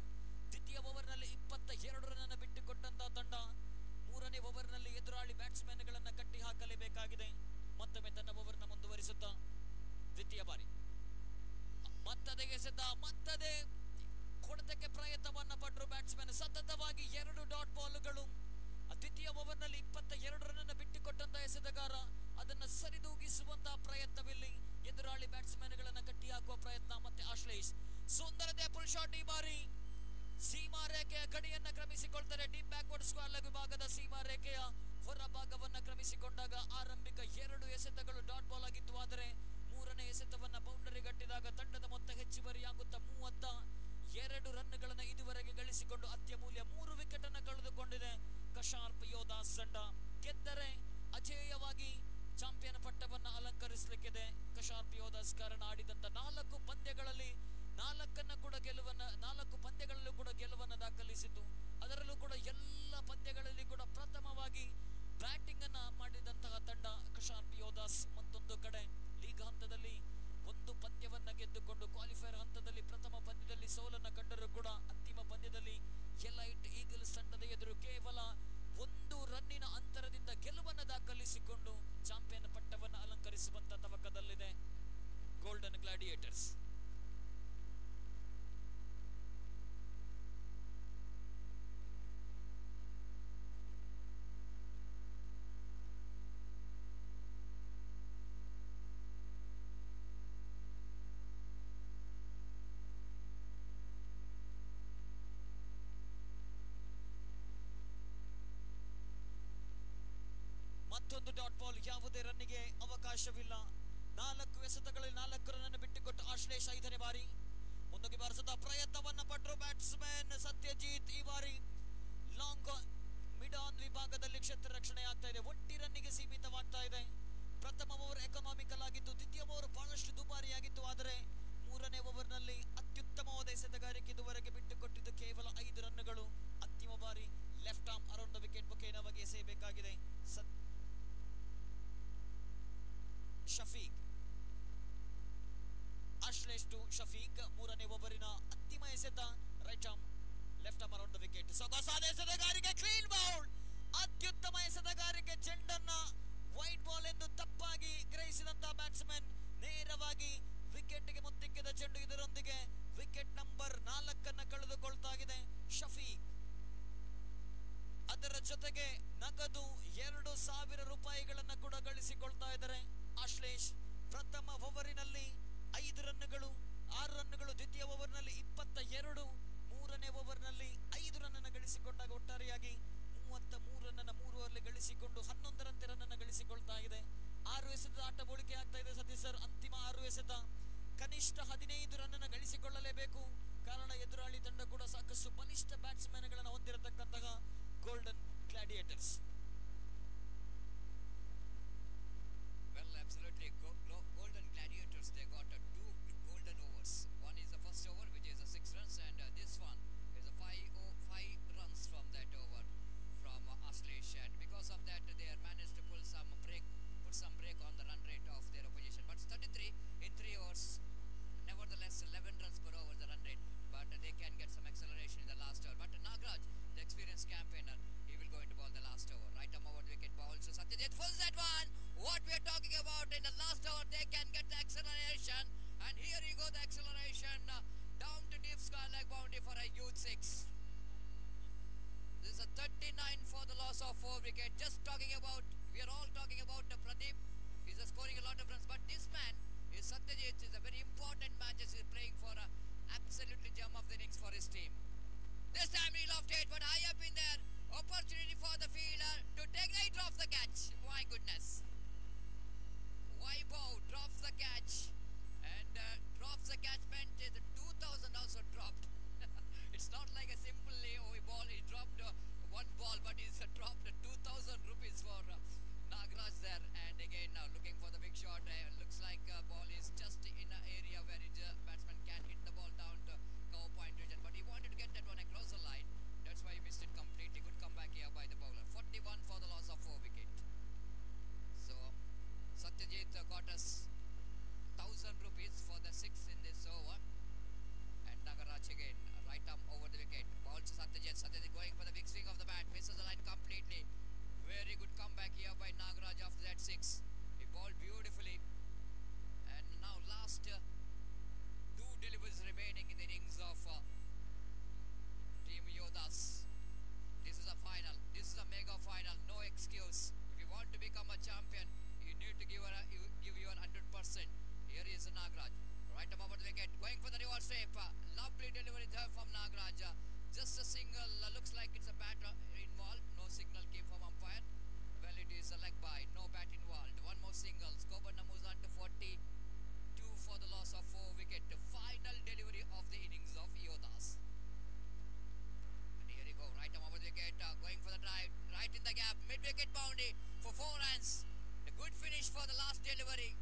ದ್ವಿತೀಯ ಓವರ್ನಲ್ಲಿ 22 ರನ್ ಅನ್ನು ಬಿಟ್ಟುಕೊಟ್ಟಂತಹ ತಂಡ 3ನೇ ಓವರ್ನಲ್ಲಿ ಎದುರಾಳಿ ಬ್ಯಾಟ್ಸ್ಮನ್ ಗಳನ್ನ ಕಟ್ಟಿ ಹಾಕಲೇಬೇಕಾಗಿದೆ. ಮತ್ತೊಮ್ಮೆ ತನ್ನ ಓವರ್ನ ಮುಂದುವರಿಸುತ್ತಾ ದ್ವಿತೀಯ ಬಾರಿ ಮತ್ತದೇ ಎಸೆತ, ಮತ್ತದೇ ಹೊಡೆತಕ್ಕೆ ಪ್ರಯತ್ನವನ್ನ ಪಟ್ಟರು ಬ್ಯಾಟ್ಸ್ಮನ್. ಸತತವಾಗಿ 2 ಡಾಟ್ ಬಾಲ್ಗಳು. ದ್ವಿತೀಯ ಓವರ್ನಲ್ಲಿ 22 ರನ್ ಅನ್ನು ಬಿಟ್ಟುಕೊಟ್ಟಂತಹ ಎಸೆತಗಾರ ಅದನ್ನು ಸರಿದೂಗಿಸುವಂತಹ ಪ್ರಯತ್ನವಿಲ್ಲಿ. ಎದುರಾಳಿ ಬ್ಯಾಟ್ಸ್ಮನ್ ಗಳನ್ನ ಕಟ್ಟಿ ಹಾಕುವ ಪ್ರಯತ್ನ. ಮತ್ತೆ ಆಶ್ಲೇಷ್ ಸುಂದರತೆ ಫುಲ್ ಶಾಟ್. ಈ ಬಾರಿ ಸೀಮಾ ರೇಖೆಯ ಗಡಿಯನ್ನ ಕ್ರಮಿಸಿಕೊಳ್ತಾರೆ. ಡೀಪ್ ಬ್ಯಾಕ್ವರ್ಡ್ ಸ್ಕ್ವೇರ್ ಲೆಗ್ ವಿಭಾಗದ ಸೀಮಾ ರೇಖೆಯ ಹೊರ ಭಾಗವನ್ನ ಕ್ರಮಿಸಿಕೊಂಡಾಗ ಆರಂಭಿಕ 2 ಎಸೆತಗಳು ಡಾಟ್ ಬಾಲ್ ಆಗಿತ್ತು. ಆದರೆ 3ನೇ ಎಸೆತವನ್ನ ಬೌಂಡರಿ ಗಟ್ಟಿದಾಗ ತಂಡದ ಮೊತ್ತ ಹೆಚ್ಚುವರಿಯಾಗುತ್ತಾ 32 ರನ್ಗಳನ್ನು ಇದುವರೆಗೆ ಗಳಿಸಿಕೊಂಡು ಅತ್ಯಮೂಲ್ಯ 3 ವಿಕೆಟ್ ಅನ್ನು ಕಳೆದುಕೊಂಡಿದೆ ಕಶಾರ್ಪ್ ಯೋಧಾಸ್ ತಂಡ. ಗೆದ್ದರೆ ಅಜೇಯವಾಗಿ ಚಾಂಪಿಯನ್ ಪಟ್ಟವನ್ನ ಅಲಂಕರಿಸಲಿಕ್ಕಿದೆ ಕಶಾರ್ಪ್ ಯೋಧಾಸ್. ಕಾರಣ ಆಡಿದಂತ 4 ಪಂದ್ಯಗಳಲ್ಲಿ 4 ಪಂದ್ಯಗಳಲ್ಲೂ ಕೂಡ ಗೆಲುವನ್ನು ದಾಖಲಿಸಿದ್ದು. ಅದರಲ್ಲೂ ಕೂಡ ಎಲ್ಲ ಪಂದ್ಯಗಳಲ್ಲಿ ಕೂಡ ಪ್ರಥಮವಾಗಿ ಬ್ಯಾಟಿಂಗ್ ಅನ್ನ ಮಾಡಿದಂತಹ ತಂಡ ಕಶಾರ್ಪ್ ಯೋಧಾಸ್. ಮತ್ತೊಂದು ಕಡೆ ಲೀಗ್ ಹಂತದಲ್ಲಿ 1 ಪಂದ್ಯವನ್ನ ಗೆದ್ದುಕೊಂಡು ಕ್ವಾಲಿಫೈಯರ್ ಹಂತದಲ್ಲಿ ಪ್ರಥಮ ಪಂದ್ಯದಲ್ಲಿ ಸೋಲನ್ನು ಕಂಡರೂ ಕೂಡ ಅಂತಿಮ ಪಂದ್ಯದಲ್ಲಿ ಎಲೈಟ್ ಈಗಲ್ಸ್ ತಂಡದ ಎದುರು ಕೇವಲ 1 ರನ್ನಿನ ಅಂತರದಿಂದ ಗೆಲುವನ್ನು ದಾಖಲಿಸಿಕೊಂಡು ಚಾಂಪಿಯನ್ ಪಟ್ಟವನ್ನು ಅಲಂಕರಿಸುವಂತ ತವಕದಲ್ಲಿದೆ ಗೋಲ್ಡನ್ ಗ್ಲಾಡಿಯೇಟರ್ಸ್. ಮತ್ತೊಂದು ಡಾಟ್ ಬಾಲ್, ಯಾವುದೇ ರನ್ನಿಗೆ ಅವಕಾಶವಿಲ್ಲ. 4 ಎಸೆತಗಳಲ್ಲಿ 4 ರನ್ ಅನ್ನು ಬಿಟ್ಟುಕೊಟ್ಟು ಆಶ್ಲೇಷ್ 5ನೇ ಬಾರಿ ಮುಂದಕ್ಕೆ ಬಾರಿಸಿದ ಪ್ರಯತ್ನವನ್ನ ಪಟ್ಟರು ಬ್ಯಾಟ್ಸ್ಮನ್ ಸತ್ಯಜಿತ್. ಈ ಬಾರಿ ಲಾಂಗ್ ಮಿಡ್ ಆನ್ ವಿಭಾಗದಲ್ಲಿ ಕ್ಷೇತ್ರ ರಕ್ಷಣೆ ಆಗ್ತಾ ಇದೆ. ಒಟ್ಟಿ ರನ್ನಿಗೆ ಸೀಮಿತವಾಗ್ತಾ ಇದೆ. ಪ್ರಥಮ ಓವರ್ ಎಕನಾಮಿಕಲ್ ಆಗಿತ್ತು, ದ್ವಿತೀಯ ಓವರ್ ಬಹಳಷ್ಟು ದುಬಾರಿಯಾಗಿತ್ತು. ಆದರೆ 3ನೇ ಓವರ್ನಲ್ಲಿ ಅತ್ಯುತ್ತಮವಾದ ಎಸೆತಗಾರಿಕೆ ಇದುವರೆಗೆ ಬಿಟ್ಟುಕೊಟ್ಟಿದ್ದು ಕೇವಲ 5 ರನ್ನುಗಳು. ಅಂತಿಮ ಬಾರಿ left arm around the wicket ಮುಖೇನವಾಗಿ ಎಸೆಯಬೇಕಾಗಿದೆ. ಶಫೀಕ್, ಆಶ್ಲೇಷ್ ಟು ಶಫೀಕ್, 3ನೇ ಓವರಿನ ಅಂತಿಮ ಎಸೆತ. Right arm left arm around the wicket. ಸೊಗಸಾದ ಎಸೆತಗಾರಿಕೆ, ಕ್ಲೀನ್ ಬೌಲ್, ಅತ್ಯುತ್ತಮ ಎಸೆತಗಾರಿಕೆ. ಚೆಂಡನ್ನ ವೈಟ್ ಬಾಲ್ ಎಂದು ತಪ್ಪಾಗಿ ಗ್ರಹಿಸಿದಂತಹ ಬ್ಯಾಟ್ಸ್ಮನ್ ನೇರವಾಗಿ ವಿಕೆಟ್ಗೆ ಮುತ್ತಿಕ್ಕಿದ ಚೆಂಡು. ಇದರೊಂದಿಗೆ ವಿಕೆಟ್ ನಂಬರ್ 4 ಕಳೆದುಕೊಳ್ತಾ ಇದೆ ಶಫೀಕ್. ಅದರ ಜೊತೆಗೆ ನಗದು 2,000 ರೂಪಾಯಿಗಳನ್ನ ಕೂಡ ಗಳಿಸಿಕೊಳ್ತಾ ಇದ್ದಾರೆ ಆಶ್ಲೇಷ್. ಪ್ರಥಮ ಓವರಿನಲ್ಲಿ 5 ರನ್ನುಗಳು, 6 ರನ್ನುಗಳು. ದ್ವಿತೀಯ ಓವರ್ನಲ್ಲಿ 22, 3ನೇ ಓವರ್ನಲ್ಲಿ 5 ರನ್ ಅನ್ನು ಗಳಿಸಿಕೊಂಡಾಗ ಒಟ್ಟಾರೆಯಾಗಿ 33 ರನ್ ಅನ್ನು 3 ಓವರ್ಲಿ ಗಳಿಸಿಕೊಂಡು 11ರಂತೆ ರನ್ ಅನ್ನು ಗಳಿಸಿಕೊಳ್ತಾ ಇದೆ. 6 ಎಸೆತದ ಆಟ ಬೋಳಿಕೆ ಆಗ್ತಾ ಇದೆ ಸತೀಶ್ ಸರ್. ಅಂತಿಮ 6 ಎಸೆತ, ಕನಿಷ್ಠ 15 ರನ್ ಅನ್ನು ಗಳಿಸಿಕೊಳ್ಳಲೇಬೇಕು. ಕಾರಣ ಎದುರಾಳಿ ತಂಡ ಕೂಡ ಸಾಕಷ್ಟು ಬಲಿಷ್ಠ ಬ್ಯಾಟ್ಸ್ಮನ್ ಗಳನ್ನು ಹೊಂದಿರತಕ್ಕಂತಹ golden gladiators. Well, absolutely. Golden Gladiators, they got 2 golden overs. One is the first over, which is 6 runs, and this one is 5 runs from that over from Ashlesh. And because of that, they are managed to put some break on the run rate of their opposition. But 33 in 3 overs. Nevertheless, 11 runs per over the run rate. But they can get some acceleration in the last over. But Nagraj, the experienced campaigner, he will go into ball the last over. Right arm over the wicket, ball. So Satyajit pulls that one. What we are talking about in the last over, they can get the acceleration. And here you go, the acceleration down to deep square leg boundary for a huge 6. This is a 39 for the loss of 4 wicket. Just talking about, we are all talking about Pradeep. He's scoring a lot of runs, but this man is Satyajit. Is a very important match as he's playing for a absolutely gem of the innings for his team. This time he lofted it, but high up in there. Opportunity for the fielder to take it, drops the catch. My goodness. Vaibhav drops the catch, and drops the catch meant the 2,000 also dropped. It's not like a simple ball. He dropped one ball, but he's dropped 2,000 rupees for Nagraj there. And again now looking for the big shot. Looks like ball is just in an area where batsman can hit the ball down to cover point region, but he wanted to get that one across the line. That's why he missed it completely. Good comeback here by the bowler. 41 for the loss of 4 wicket. So Satyajit got us 1,000 rupees for the 6 in this over. And Nagaraj again, right arm over the wicket. Ball to Satyajit. Satyajit going for the big swing of the bat. Misses the line completely. Very good comeback here by Nagaraj after that 6. He bowled beautifully. And now last 2 deliveries remaining in the innings of Team Yodhas. This is a final. This is a mega final. No excuse. If you want to become a champion, you need to give your 100%. Here is Nagraj. Right arm over the wicket. Going for the reverse sweep. Lovely delivery there from Nagraj. Just a single. Looks like it's a bat involved. No signal came from umpire. Well, it is a leg by. No bat involved. One more single. Skobanna moves on to 42 for the loss of 4 wicket. The final delivery of the innings of Yodhas. And here you go. Right arm over the wicket. Going for the drive. Right in the gap. Mid-wicket boundary for 4 runs. A good finish for the last delivery.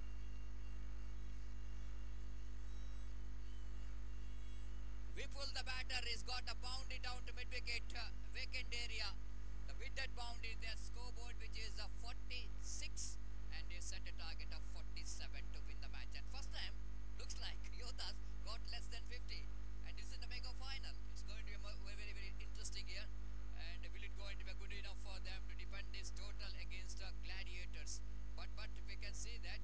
Vipul, the batter, has got a boundary down to mid-wicket, vacant area. The wicket boundary, their scoreboard, which is 46, and they set a target of 47 to win the match. And first time, looks like Yodhas got less than 50, and it's in the mega final. It's going to be very, very, very interesting here. And will it going to be good enough for them to defend this total against Gladiators? But we can see that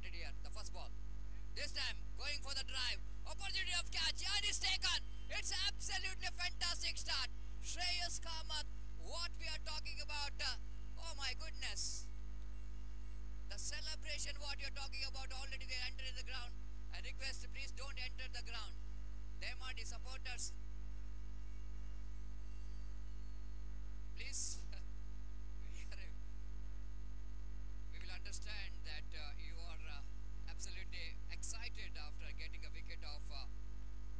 started here. The first ball. This time going for the drive. Opportunity of catch. And is taken. It's absolutely fantastic start. Shreyas Kamath. What we are talking about. Oh my goodness. The celebration what you're talking about, already they entered the ground. I request please don't enter the ground. Them are the supporters. Please. We will understand that you are absolutely excited after getting a wicket of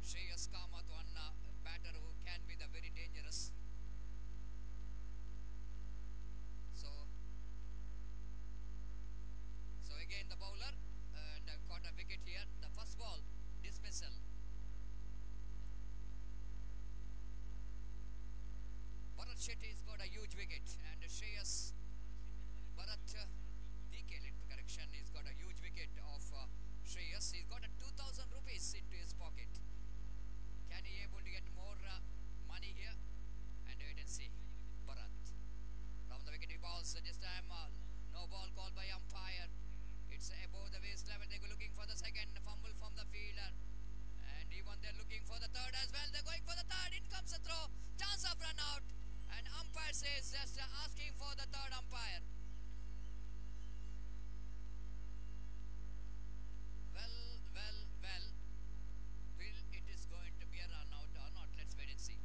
Shreyas Kamath, one batter who can be the very dangerous. So again the bowler and caught a wicket here. The first ball dismissal. Bharat Shetty's got a huge wicket, and Shreyas Bharat DK correction, he's got a huge wicket of Shreyas. He's got a 2,000 rupees into his pocket. Can he able to get more money here? And wait and see. Bharat from the wicket he balls. This time no ball called by umpire. It's above the waist level. They're looking for the second. Fumble from the fielder. And even they're looking for the third as well. They're going for the third. In comes the throw. Chance of run out. And umpire says just asking for the third umpire. Well. Will it is going to be a run out or not? Let's wait and see.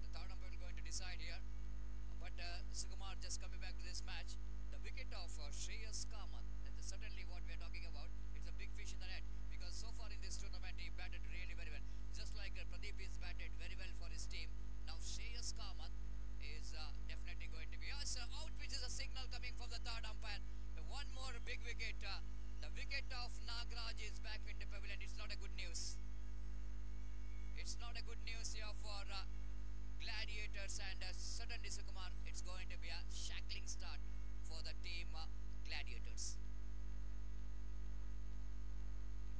The third umpire is going to decide here. But Sukumar, just coming back to this match, the wicket of Shreyas Kamath, that is certainly what we are talking about. It's a big fish in the net, because so far in this tournament he batted really very well. Just like Pradeep is batted very well for his team. Now Shreyas Kamath is definitely going to be out, which is a signal coming from the third umpire. One more big wicket. The wicket of Nagraj is back in the pavilion. It's not a good news. It's not a good news here for Gladiators, and certainly Sukumar, it's going to be a shackling start for the team Gladiators.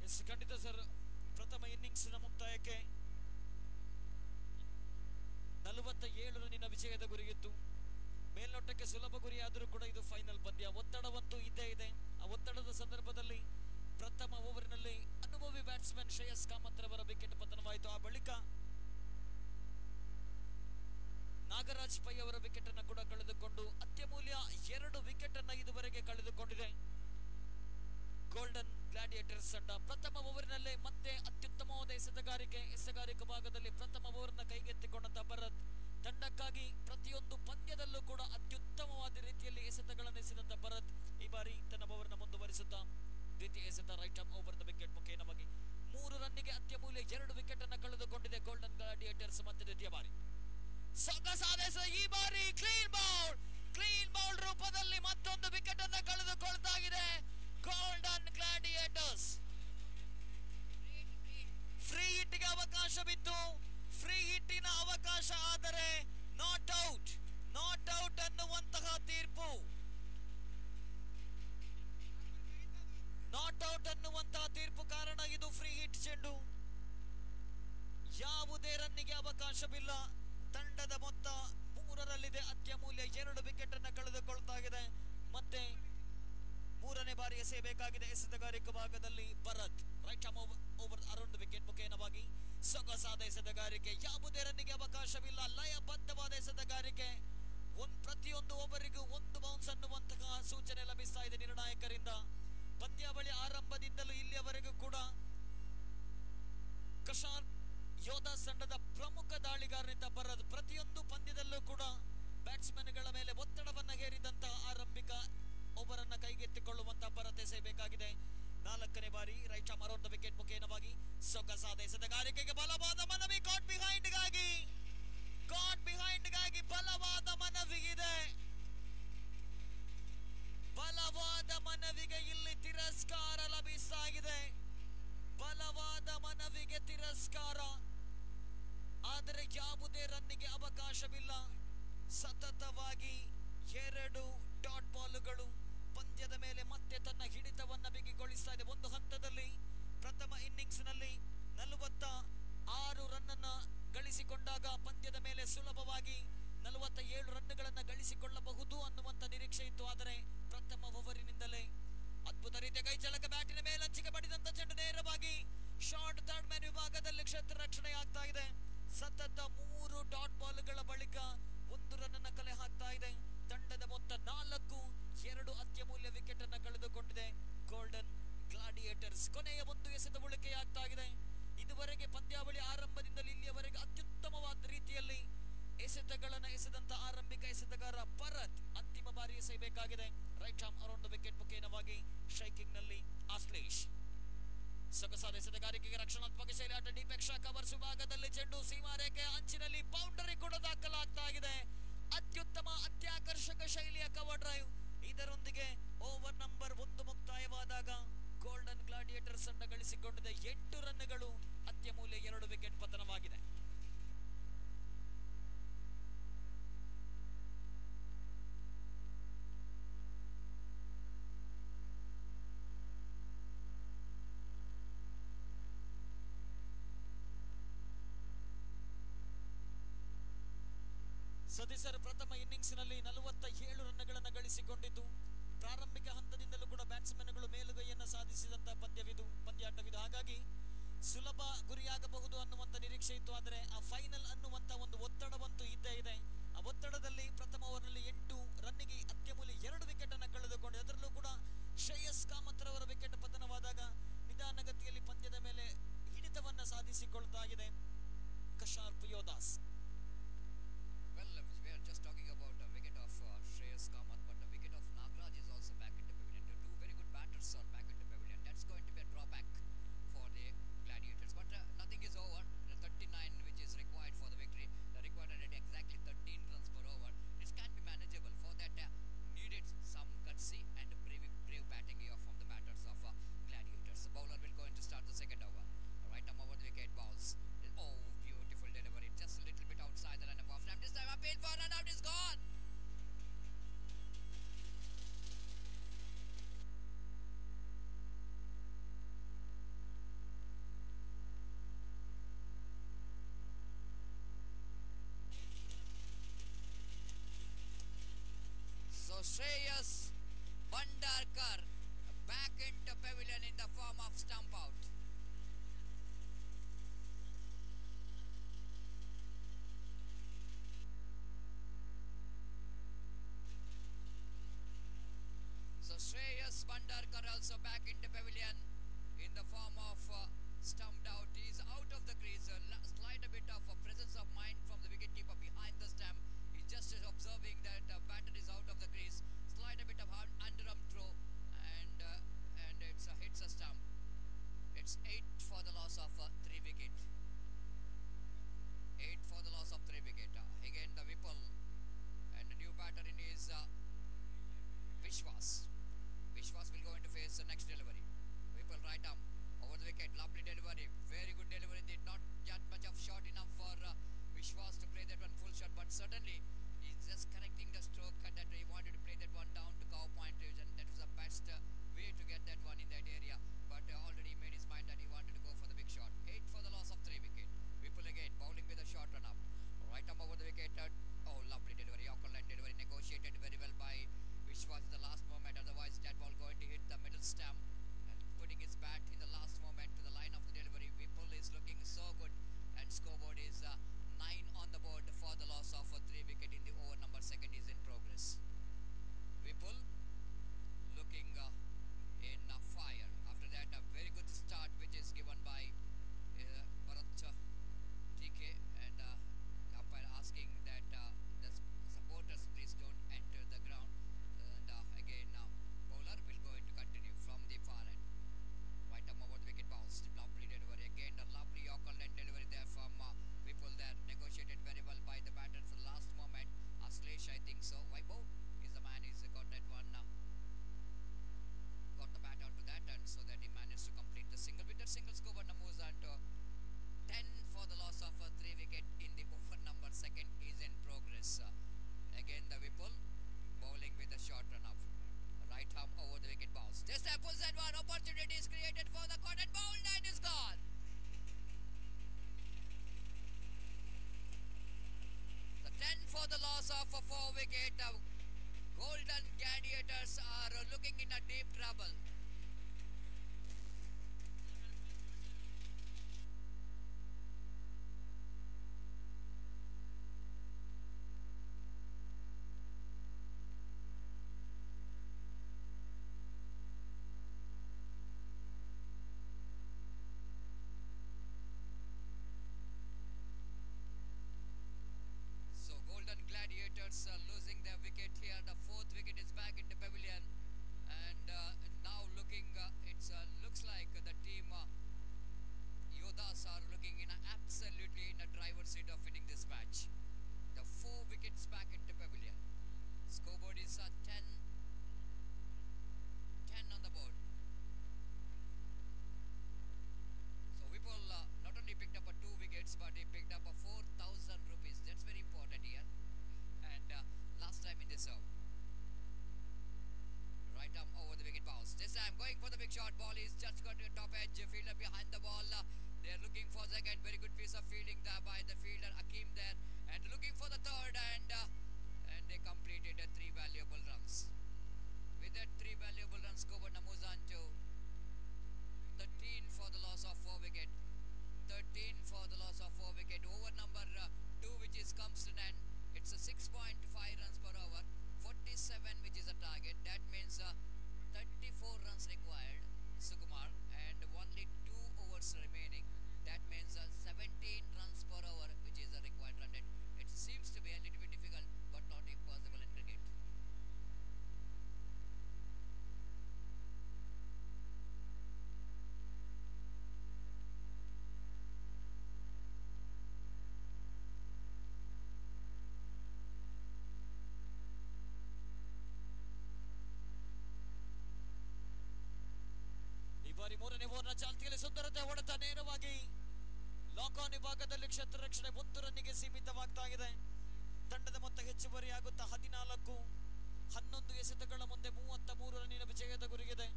Yes ಖಂಡಿತ sir. ಪ್ರಥಮ ಇನ್ನಿಂಗ್ಸ್ನ ಮುಕ್ತಾಯಕ್ಕೆ 47 ರನ್ನಿನ ವಿಜಯದ ಗುರಿಯಿತ್ತು. ಮೇಲ್ನೋಟಕ್ಕೆ ಸುಲಭ ಗುರಿಯಾದರೂ ಕೂಡ ಇದು final ಪಂದ್ಯ. ಒತ್ತಡವಂತೂ ಇದ್ದೇ ಇದೆ. ಆ ಒತ್ತಡದ ಸಂದರ್ಭದಲ್ಲಿ ಪ್ರಥಮ ಓವರಿನಲ್ಲಿ ಅನುಭವಿ ಬ್ಯಾಟ್ಸ್ಮನ್ ಶ್ರೇಯಸ್ ಕಾಮತ್ ರವರ ವಿಕೆಟ್ ಪತನವಾಯಿತು. ಆ ಬಳಿಕ ನಾಗರಾಜ್ ಪೈ ಅವರ ವಿಕೆಟ್ ಅನ್ನು ಕೂಡ ಕಳೆದುಕೊಂಡು ಅತ್ಯಮೂಲ್ಯ 2 ವಿಕೆಟ್ ಅನ್ನು ಇದುವರೆಗೆ ಕಳೆದುಕೊಂಡಿದೆ ಗೋಲ್ಡನ್ ಗ್ಲಾಡಿಯೇಟರ್ಸ್ ತಂಡ. ಪ್ರಥಮ ಓವರಿನಲ್ಲೇ ಮತ್ತೆ ಅತ್ಯುತ್ತಮವಾದ ಎಸೆಗಾರಿಕೆ ಭಾಗದಲ್ಲಿ ಪ್ರಥಮ ಓವರ್ನ ಕೈಗೆತ್ತಿಕೊಂಡಂತ ಭರತ್ ತಂಡಕ್ಕಾಗಿ ಪ್ರತಿಯೊಂದು ಪಂದ್ಯದಲ್ಲೂ ಕೂಡ ಅತ್ಯುತ್ತಮವಾದ ರೀತಿಯಲ್ಲಿ ಎಸೆತಗಳನ್ನು ಎಸೆದಂತ ಭರತ್ ಈ ಬಾರಿ ತನ್ನ ಓವರ್ನ ಮುಂದುವರಿಸುತ್ತಾ ದ್ವಿತೀಯ ಎಸೆತ right arm over the wicket ಮುಖೇನವಾಗಿ 3 ರನ್ನಿಗೆ ಅತ್ಯಮೂಲ್ಯ 2 ವಿಕೆಟ್ ಅನ್ನು ಕಳೆದುಕೊಂಡಿದೆ ಗೋಲ್ಡನ್ ಗ್ಲಾಡಿಯೇಟರ್ಸ್. ಮತ್ತೆ ದ್ವಿತೀಯ ಬಾರಿ ಸೊಗಸಾದ ಈ ಬಾರಿ ಕ್ಲೀನ್ ಬೌಲ್ ರೂಪದಲ್ಲಿ ಮತ್ತೊಂದು ವಿಕೆಟ್ ಅನ್ನು ಕಳೆದುಕೊಳ್ತಾ ಇದೆ ಗೋಲ್ಡನ್ ಗ್ಲಾಡಿಯೇಟರ್ಸ್. ಫ್ರೀ ಹಿಟ್ಗೆ ಅವಕಾಶವಿತ್ತು. ಫ್ರೀ ಹಿಟ್ಟಿನ ಅವಕಾಶ ಆದರೆ ನಾಟ್ ಔಟ್ ಅನ್ನುವಂತಹ ತೀರ್ಪು. ನಾಟ್ ಔಟ್ ಅನ್ನುವಂತಹ ತೀರ್ಪು ಕಾರಣ ಇದು ಫ್ರೀ ಹಿಟ್ ಚೆಂಡು. ಯಾವುದೇ ರನ್ನಿಗೆ ಅವಕಾಶವಿಲ್ಲ. ತಂಡದ ಮೊತ್ತ 3ರಲ್ಲಿದೆ. ಅತ್ಯಮೂಲ್ಯ 2 ವಿಕೆಟ್ ಅನ್ನು ಕಳೆದುಕೊಳ್ತಾ ಇದೆ. ಮತ್ತೆ 3ನೇ ಬಾರಿ ಎಸೆಯಬೇಕಾಗಿದೆ ಎಸೆತಗಾರಿಕೆ ಭಾಗದಲ್ಲಿ Bharat. Right arm over around wicket ಮುಖೇನವಾಗಿ ಸೊಗಸಾದ ಎಸೆತಗಾರಿಕೆ. ಯಾವುದೇ ರನ್ನಿಗೆ ಅವಕಾಶವಿಲ್ಲ. ಲಯಬದ್ಧವಾದ ಎಸೆತಗಾರಿಕೆ. ಪ್ರತಿಯೊಂದು ಓವರಿಗೂ 1 ಬೌನ್ಸ್ ಅನ್ನುವಂತಹ ಸೂಚನೆ ಲಭಿಸ್ತಾ ಇದೆ ನಿರ್ಣಾಯಕರಿಂದ. ಪಂದ್ಯಾವಳಿ ಆರಂಭದಿಂದಲೂ ಇಲ್ಲಿಯವರೆಗೂ ಕೂಡ ಕಶಾರ್ ಯೋಧಾಸ್ ತಂಡದ ಪ್ರಮುಖ ದಾಳಿಗಾರನಿದ್ದ ಭರತ್ ಪ್ರತಿಯೊಂದು ಪಂದ್ಯದಲ್ಲೂ ಕೂಡ ಬ್ಯಾಟ್ಸ್ಮನ್ಗಳ ಮೇಲೆ ಒತ್ತಡವನ್ನ ಹೇರಿದಂತಹ ಆರಂಭಿಕ ಓವರ್ ಅನ್ನ ಕೈಗೆತ್ತಿಕೊಳ್ಳುವಂತಹ ಭರತ್ ಎಸೆಯಬೇಕಾಗಿದೆ. 4ನೇ ಬಾರಿ right arm around the wicket ಮುಖೇನವಾಗಿ ಸೊಗಸಾದ ಎಸೆತಗಾರಿಕೆಗೆ ಬಲವಾದ ಮನವಿ. ಕಾಟ್ ಬಿಹೈಂಡ್ ಗಾಗಿ ಬಲವಾದ ಮನವಿ ಇದೆ. ಬಲವಾದ ಮನವಿಗೆ ಇಲ್ಲಿ ತಿರಸ್ಕಾರ ಲಭಿಸ್ತಾ ಇದೆ. ಬಲವಾದ ಮನವಿಗೆ ತಿರಸ್ಕಾರ. ಆದರೆ ಯಾವುದೇ ರನ್ನಿಗೆ ಅವಕಾಶವಿಲ್ಲ. ಸತತವಾಗಿ 2 ಡಾಟ್ ಬಾಲುಗಳು ಪಂದ್ಯದ ಮೇಲೆ ಮತ್ತೆ ತನ್ನ ಹಿಡಿತವನ್ನ ಬಿಗಿಗೊಳಿಸ್ತಾ ಇದೆ. ಒಂದು ಹಂತದಲ್ಲಿ ಪ್ರಥಮ ಇನ್ನಿಂಗ್ಸ್ ನಲ್ಲಿ 46 ರನ್ ಅನ್ನ ಗಳಿಸಿಕೊಂಡಾಗ ಪಂದ್ಯದ ಮೇಲೆ ಸುಲಭವಾಗಿ 47 ರನ್ಗಳನ್ನ ಗಳಿಸಿಕೊಳ್ಳಬಹುದು ಅನ್ನುವಂತ ನಿರೀಕ್ಷೆ ಇತ್ತು. ಆದರೆ ಪ್ರಥಮ ಓವರಿನಿಂದಲೇ ಅದ್ಭುತ ಅದ್ಭುತ ರೀತಿಯ ಕೈ ಚಳಕ ಬ್ಯಾಟಿನ ಮೇಲಂಚಿಗೆ ಬಡಿದಂತ ಚೆಂಡು ನೇರವಾಗಿ ಶಾರ್ಟ್ ಥರ್ಡ್ ಮ್ಯಾನ್ ವಿಭಾಗದಲ್ಲಿ ಕ್ಷೇತ್ರ ರಕ್ಷಣೆ ಆಗ್ತಾ ಇದೆ. ಸತತ 3 ಡಾಟ್ ಬಾಲ್ಗಳ ಬಳಿಕ 1 ರನ್ ಅನ್ನ ಕಲೆ ಹಾಕ್ತಾ ಇದೆ. ತಂಡದ ಮೊತ್ತ 4, 2 ಅತ್ಯಮೂಲ್ಯ ವಿಕೆಟ್ ಅನ್ನ ಕಳೆದುಕೊಂಡಿದೆ ಗೋಲ್ಡನ್ ಗ್ಲಾಡಿಯೇಟರ್ಸ್. ಕೊನೆಯ ಒಂದು ಎಸೆತ ಉಳಿಕೆಯಾಗ್ತಾ ಇದೆ. ಇದುವರೆಗೆ ಪಂದ್ಯಾವಳಿ ಆರಂಭದಿಂದಲೇ ಇಲ್ಲಿಯವರೆಗೆ ಅತ್ಯುತ್ತಮವಾದ ರೀತಿಯಲ್ಲಿ ಎಸೆತಗಳನ್ನು ಎಸೆದಂತ ಆರಂಭಿಕ ಎಸೆತಗಾರ ಭರತ್ ಅಂತಿಮ ಬಾರಿ ಎಸೆಯಬೇಕಾಗಿದೆ. Right arm around the wicket ಮುಖೇನವಾಗಿ ಸ್ಟ್ರೈಕಿಂಗ್ ನಲ್ಲಿ ಆಶ್ಲೇಷ್. ಸೊಗಸಾದ ಎಸೆತಗಾರಿಕೆಗೆ ರಕ್ಷಣಾತ್ಮಕ ಶೈಲಿ ಆಟ ಡೀಪ್ ಎಕ್ಸ್ಟ್ರಾ ಕವರ್ಸ್ ವಿಭಾಗದಲ್ಲಿ ಚೆಂಡು ಸೀಮಾರೇಖೆ ಅಂಚಿನಲ್ಲಿ ಬೌಂಡರಿ ಕೂಡ ದಾಖಲಾಗ್ತಾ ಇದೆ. ಅತ್ಯುತ್ತಮ ಅತ್ಯಾಕರ್ಷಕ ಶೈಲಿಯ ಕವರ್ ಡ್ರೈವ್. ಇದರೊಂದಿಗೆ ಓವರ್ ನಂಬರ್ 1 ಮುಕ್ತಾಯವಾದಾಗ ಗೋಲ್ಡನ್ ಗ್ಲಾಡಿಯೇಟರ್ಸ್ ಅನ್ನ ಗಳಿಸಿಕೊಂಡಿದೆ 8 ರನ್ಗಳು. ಅತ್ಯಮೂಲ್ಯ 2 ವಿಕೆಟ್ ಪತನವಾಗಿದೆ. ಸತೀಸರ್ ಪ್ರಥಮ ಇನ್ನಿಂಗ್ಸ್ ನಲ್ಲಿ 47 ರನ್ಗಳನ್ನು ಗಳಿಸಿಕೊಂಡಿದ್ದು ಪ್ರಾರಂಭಿಕ ಹಂತದಿಂದಲೂ ಕೂಡ ಬ್ಯಾಟ್ಸ್ಮನ್ಗಳು ಮೇಲುಗೈಯನ್ನು ಸಾಧಿಸಿದಂತಹ ಪಂದ್ಯಾಟವಿದು. ಹಾಗಾಗಿ ಸುಲಭ ಗುರಿಯಾಗಬಹುದು ಅನ್ನುವಂತ ನಿರೀಕ್ಷೆ ಇತ್ತು. ಆದರೆ ಆ ಫೈನಲ್ ಅನ್ನುವಂತ ಒಂದು ಒತ್ತಡವಂತೂ ಇದ್ದೇ ಇದೆ. ಆ ಒತ್ತಡದಲ್ಲಿ ಪ್ರಥಮ ಓವರ್ನಲ್ಲಿ 8 ರನ್ನಿಗೆ ಅತ್ಯಮೂಲ್ಯ 2 ವಿಕೆಟ್ ಅನ್ನು ಕಳೆದುಕೊಂಡಿದೆ. ಅದರಲ್ಲೂ ಕೂಡ ಶ್ರೇಯಸ್ ಕಾಮತ್ ರವರ ವಿಕೆಟ್ ಪತನವಾದಾಗ ನಿಧಾನಗತಿಯಲ್ಲಿ ಪಂದ್ಯದ ಮೇಲೆ ಹಿಡಿತವನ್ನ ಸಾಧಿಸಿಕೊಳ್ತಾ ಇದೆ ಕಶಾರ್ ಪ್ರಿಯೋದಾಸ್. Well, we are just talking about a wicket of Shreyas Kamath, but the wicket of Nagraj is also back in the pavilion. Two very good batters are back in the pavilion. That's going to be a drawback for the Gladiators. But nothing is over. The 39 which is required for the victory, the required at exactly 13 runs per over. This can be manageable. For that, needed some gutsy and brave batting here from the batters of Gladiators. The bowler will go in to start the second over. Right arm over the wicket, balls. Oh, beautiful delivery. Just a little bit outside the run of off time. This time appeal for run out is gone. So Shreyas Bandarkar back into pavilion in the form of stump out. So Shreyas Bandarkar also back into pavilion in the form of stumped out. He is out of the crease. Slight a bit of a presence of mind from the wicketkeeper behind the stump. He's just observing that batter is out of the crease. Slight a bit of underarm throw and it's hits a stump. It's 8 for the loss of 3 wicket. 8 for the loss of 3 wicket. Again the Vipul and the new batter in is Vishwas. Vishwas will go into face the next delivery. Vipul right arm over the wicket. Lovely delivery. Very good delivery. Did not that much of shot enough for Vishwas to play that one full shot, but certainly he's just correcting the stroke that he wanted to play that one down to cow point region. That was the best way to get that one in that area, but already made his mind that he wanted to go for the big shot. 8 for the loss of 3 wicket. Vipul again bowling with a short run up. Right arm over the wicket. Oh, lovely delivery. Yorker line delivery negotiated very well by Vishwas in the last moment. Otherwise that ball going to hit the middle stump and putting his bat in the last moment to the line of the delivery. Vipul is looking so good and scoreboard is 9 on the board for the loss of 3 wicket in the over number 2 is in progress. Vipul looking in fire. After that a very good start which is given by Bharat TK and umpire asking that the supporters please don't enter the ground, and again bowler will go into continue from the far end. Right arm over the wicket, bounce. Lovely delivery again. The lovely Yorker line delivery there from Vipul there. Negotiated very well by the batter at the last moment. Ashlesh, I think so. Vaibhav is the man who's got that one. Got the bat out to that, and so that he managed to complete the single. With that single score number moves on to 10 for the loss of 3 wicket in the over number 2 is in progress. Again the Vipul bowling with a short run up. Right arm over the wicket, bounce. This time pulls that one. Opportunity is created for the cotton bowl. That is gone. The 10 for the loss of 4 wicket. Golden Gladiators are looking in a deep trouble. second. Very good piece of fielding there by the fielder Akeem there, and looking for the third, and they completed 3 valuable runs. With that 3 valuable runs, Govardhan moves on to 13 for the loss of 4 wicket. 13 for the loss of 4 wicket. Over number 2, which is comes to an end. It's a 6.5 runs per over. 47, which is a target. That means 34 runs required, Sukumar, and only 2 overs remaining. That means 17 runs per over, which is a required run rate. It seems to be a little bit difficult, but not impossible in cricket. ಬಾರಿ ಮೂರನೇ ಓವರ್ನ ಚಾಲ್ತಿಯಲ್ಲಿ ಸುಂದರತೆ ಹೊಡೆತ ನೇರವಾಗಿ lock on ವಿಭಾಗದಲ್ಲಿ ಕ್ಷೇತ್ರ ರಕ್ಷಣೆ 1 ರನ್ನಿಗೆ ಸೀಮಿತವಾಗ್ತಾ ಇದೆ. ತಂಡದ ಮೊತ್ತ ಹೆಚ್ಚುವರಿಯಾಗುತ್ತಾ 14. 11 ಎಸೆತಗಳ ಮುಂದೆ 33 ರನ್ನಿನ ವಿಜಯದ ಗುರಿಗಿದೆ.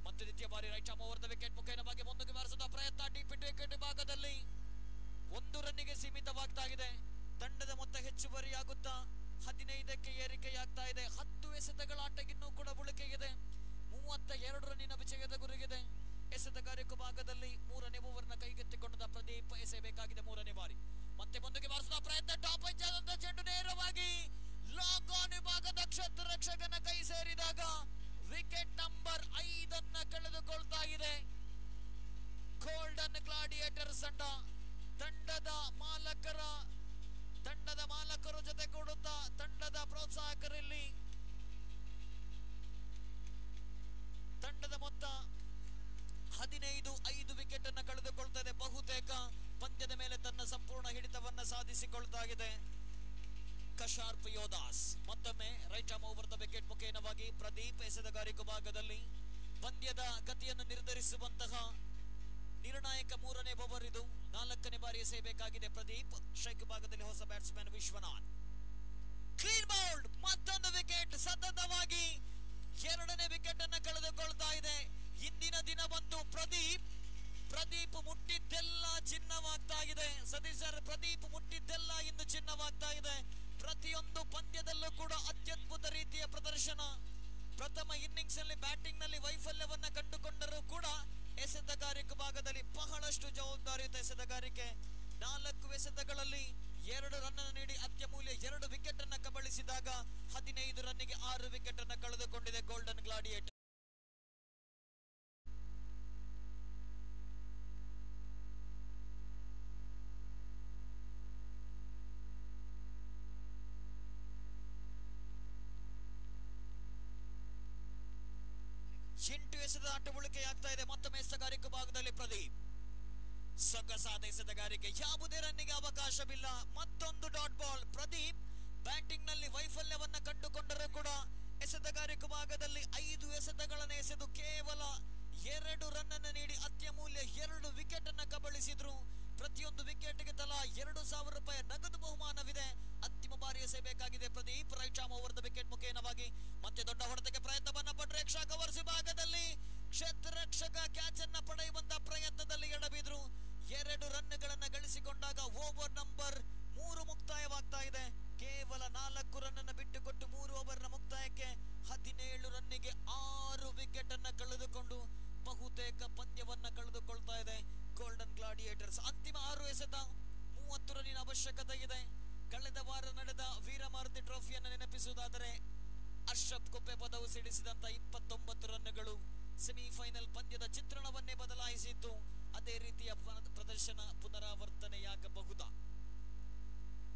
ಮತ್ತೆ ದ್ವಿತೀಯ ಬಾರಿ right arm over the wicket ಮುಖೇನವಾಗಿ ಮುಂದಕ್ಕೆ ಬಾರಿಸಿದ ಪ್ರಯತ್ನ ಡೀಪ್ ವಿಕೆಟ್ ವಿಭಾಗದಲ್ಲಿ 1 ರನ್ನಿಗೆ ಸೀಮಿತವಾಗ್ತಾ ಇದೆ. ತಂಡದ ಮೊತ್ತ ಹೆಚ್ಚುವರಿಯಾಗುತ್ತಾ 15ಕ್ಕೆ ಏರಿಕೆಯಾಗ್ತಾ ಇದೆ. 10 ಎಸೆತಗಳ ಆಟಗಿನ್ನೂ ಕೂಡ ಉಳಿಕೆ ಇದೆ. 32 ರನ್ನಿನ ವಿಜಯದ ಗುರಿಗಿದೆ. ಎಸೆತಗಾರಿಕೆ ಭಾಗದಲ್ಲಿ 3ನೇ ಓವರ್ನ ಕೈಗೆತ್ತಿಕೊಂಡ ಪ್ರದೀಪ್ ಎಸೆಯಬೇಕಾಗಿದೆ 3ನೇ ಬಾರಿ. ಮತ್ತೆ ಮುಂದಕ್ಕೆ ಬಾರಿಸಿದ ಪ್ರಯತ್ನ ಟಾಪ್ ಎಡ್ಜ್ ಆದಂತ ಚೆಂಡು ನೇರವಾಗಿ ಲಾಕ್ ಆನ್ ವಿಭಾಗದ ಕ್ಷೇತ್ರ ರಕ್ಷಕನ ಕೈ ಸೇರಿದಾಗ ವಿಕೆಟ್ ನಂಬರ್ 5 ಕಳೆದುಕೊಳ್ತಾ ಇದೆ ಗೋಲ್ಡನ್ ಗ್ಲಾಡಿಯೇಟರ್ಸ್ ತಂಡದ ಮಾಲಕರು ಜೊತೆಗೂಡುತ್ತಾ ತಂಡದ ಪ್ರೋತ್ಸಾಹಕರಲ್ಲಿ ತಂಡದ ಮೊತ್ತ 15 ವಿಕೆಟ್ ಅನ್ನು ಕಳೆದುಕೊಳ್ತಾ ಇದೆ. ಬಹುತೇಕ ಪಂದ್ಯದ ಮೇಲೆ ತನ್ನ ಸಂಪೂರ್ಣ ಹಿಡಿತವನ್ನ ಸಾಧಿಸಿಕೊಳ್ತಾ ಇದೆ ಕಶಾರ್ಪ್ ಯೋಧಾಸ್. ಮತ್ತೊಮ್ಮೆ right arm over the wicket ಮುಖೇನವಾಗಿ ಪ್ರದೀಪ್ ಎಸೆತಗಾರಿಕೆ ಭಾಗದಲ್ಲಿ ಪಂದ್ಯದ ಗತಿಯನ್ನು ನಿರ್ಧರಿಸುವಂತಹ ನಿರ್ಣಾಯಕ 3ನೇ ಓವರ್ ಇದು. 4ನೇ ಬಾರಿ ಎಸೆಯಬೇಕಾಗಿದೆ ಪ್ರದೀಪ್. ಸ್ಟ್ರೈಕ್ ಭಾಗದಲ್ಲಿ ಹೊಸ ಬ್ಯಾಟ್ಸ್ಮನ್ ವಿಶ್ವನಾಥ್. ಕ್ಲೀನ್ ಬೌಲ್ಡ್, ಮತ್ತೊಂದು ವಿಕೆಟ್. ಸತತವಾಗಿ 2ನೇ ವಿಕೆಟ್ ಅನ್ನು ಕಳೆದುಕೊಳ್ತಾ ಇದೆ. ಇಂದಿನ ದಿನ ಬಂದು ಪ್ರದೀಪ್ ಮುಟ್ಟಿದ್ದೆಲ್ಲ ಚಿನ್ನವಾಗ್ತಾ ಇದೆ. ಸತೀಶ್ ಸರ್, ಪ್ರದೀಪ್ ಮುಟ್ಟಿದ್ದೆಲ್ಲ ಇಂದು ಚಿನ್ನವಾಗ್ತಾ ಇದೆ. ಪ್ರತಿಯೊಂದು ಪಂದ್ಯದಲ್ಲೂ ಕೂಡ ಅತ್ಯದ್ಭುತ ರೀತಿಯ ಪ್ರದರ್ಶನ. ಪ್ರಥಮ ಇನ್ನಿಂಗ್ಸ್ ನಲ್ಲಿ ಬ್ಯಾಟಿಂಗ್ ನಲ್ಲಿ ವೈಫಲ್ಯವನ್ನ ಕಂಡುಕೊಂಡರೂ ಕೂಡ ಎಸೆತಗಾರಿಕೆ ಭಾಗದಲ್ಲಿ ಬಹಳಷ್ಟು ಜವಾಬ್ದಾರಿಯುತ ಎಸೆತಗಾರಿಕೆ. 4 ಎಸೆತಗಳಲ್ಲಿ 2 ರನ್ ಅನ್ನು ನೀಡಿ ಅತ್ಯಮೂಲ್ಯ 2 ವಿಕೆಟ್ ಅನ್ನು ಕಬಳಿಸಿದಾಗ 15 ರನ್ನಿಗೆ 6 ವಿಕೆಟ್ ಅನ್ನು ಕಳೆದುಕೊಂಡಿದೆ ಗೋಲ್ಡನ್ ಗ್ಲಾಡಿಯೇಟರ್. ಎಸೆದ ಆಟ ಉಳಿಕೆಯಾಗ್ತಾ ಇದೆ. ಮತ್ತೊಮ್ಮೆ ಎಸೆತಗಾರಿಕೆ ಭಾಗದಲ್ಲಿ ಪ್ರದೀಪ್ ಸೊಗಸಾದ ಎಸೆತಗಾರಿಕೆ, ಯಾವುದೇ ರನ್ನಿಗೆ ಅವಕಾಶವಿಲ್ಲ. ಮತ್ತೊಂದು ಡಾಟ್ ಬಾಲ್. ಪ್ರದೀಪ್ ಬ್ಯಾಟಿಂಗ್ ನಲ್ಲಿ ವೈಫಲ್ಯವನ್ನ ಕಂಡುಕೊಂಡರೂ ಕೂಡ ಎಸೆತಗಾರಿಕೆ ಭಾಗದಲ್ಲಿ 5 ಎಸೆತಗಳನ್ನು ಎಸೆದು ಕೇವಲ 2 ರನ್ ಅನ್ನು ನೀಡಿ ಅತ್ಯಮೂಲ್ಯ 2 ವಿಕೆಟ್ ಅನ್ನು ಕಬಳಿಸಿದ್ರು. ಪ್ರತಿಯೊಂದು ವಿಕೆಟ್ಗೆ ತಲಾ 2,000 ರೂಪಾಯಿ ನಗದು ಬಹುಮಾನವಿದೆ. ಅಂತಿಮ ಬಾರಿ ಎಸೆಯಬೇಕಾಗಿದೆ Pradeep. Right arm over the wicket ಮುಖೇನವಾಗಿ ಮತ್ತೆ ದೊಡ್ಡ ಹೊಡೆತಕ್ಕೆ ಪ್ರಯತ್ನವನ್ನ ಪಟ್ಟರೆ ಎಕ್ಸ್ಟ್ರಾ ಕವರ್ಸ್ ವಿಭಾಗದಲ್ಲಿ ಕ್ಷೇತ್ರ ರಕ್ಷಕ ಕ್ಯಾಚ್ ಅನ್ನ ಪಡೆಯುವಂತಹ ಪ್ರಯತ್ನದಲ್ಲಿ ಎಡಬಿದ್ರು. 2 ರನ್ಗಳನ್ನ ಗಳಿಸಿಕೊಂಡಾಗ ಓವರ್ ನಂಬರ್ 3 ಮುಕ್ತಾಯವಾಗ್ತಾ ಇದೆ. ಕೇವಲ 4 ರನ್ ಅನ್ನು ಬಿಟ್ಟುಕೊಟ್ಟು 3 ಓವರ್ ನ ಮುಕ್ತಾಯಕ್ಕೆ 17 ರನ್ನಿಗೆ 6 ವಿಕೆಟ್ ಅನ್ನ ಕಳೆದುಕೊಂಡು ಬಹುತೇಕ ಪಂದ್ಯವನ್ನ ಕಳೆದುಕೊಳ್ತಾ ಇದೆ ಗೋಲ್ಡನ್ ಗ್ಲಾಡಿಯೇಟರ್ಸ್. ಅಂತಿಮ 6 ಎಸೆತ 30 ರನ್ನಿನ ಅವಶ್ಯಕತೆ ಇದೆ. ಕಳೆದ ವಾರ ನಡೆದ ವೀರಮಾರುತಿ ಟ್ರೋಫಿಯನ್ನು ನೆನಪಿಸುವುದಾದರೆ ಅಶ್ರಫ್ ಕುಪ್ಪೆ ಪದವು ಸಿಡಿಸಿದಂತ 29 ರನ್ಗಳು ಸೆಮಿಫೈನಲ್ ಪಂದ್ಯದ ಚಿತ್ರಣವನ್ನೇ ಬದಲಾಯಿಸಿತ್ತು. ಅದೇ ರೀತಿಯ ಪ್ರದರ್ಶನ ಪುನರಾವರ್ತನೆಯಾಗಬಹುದಾ?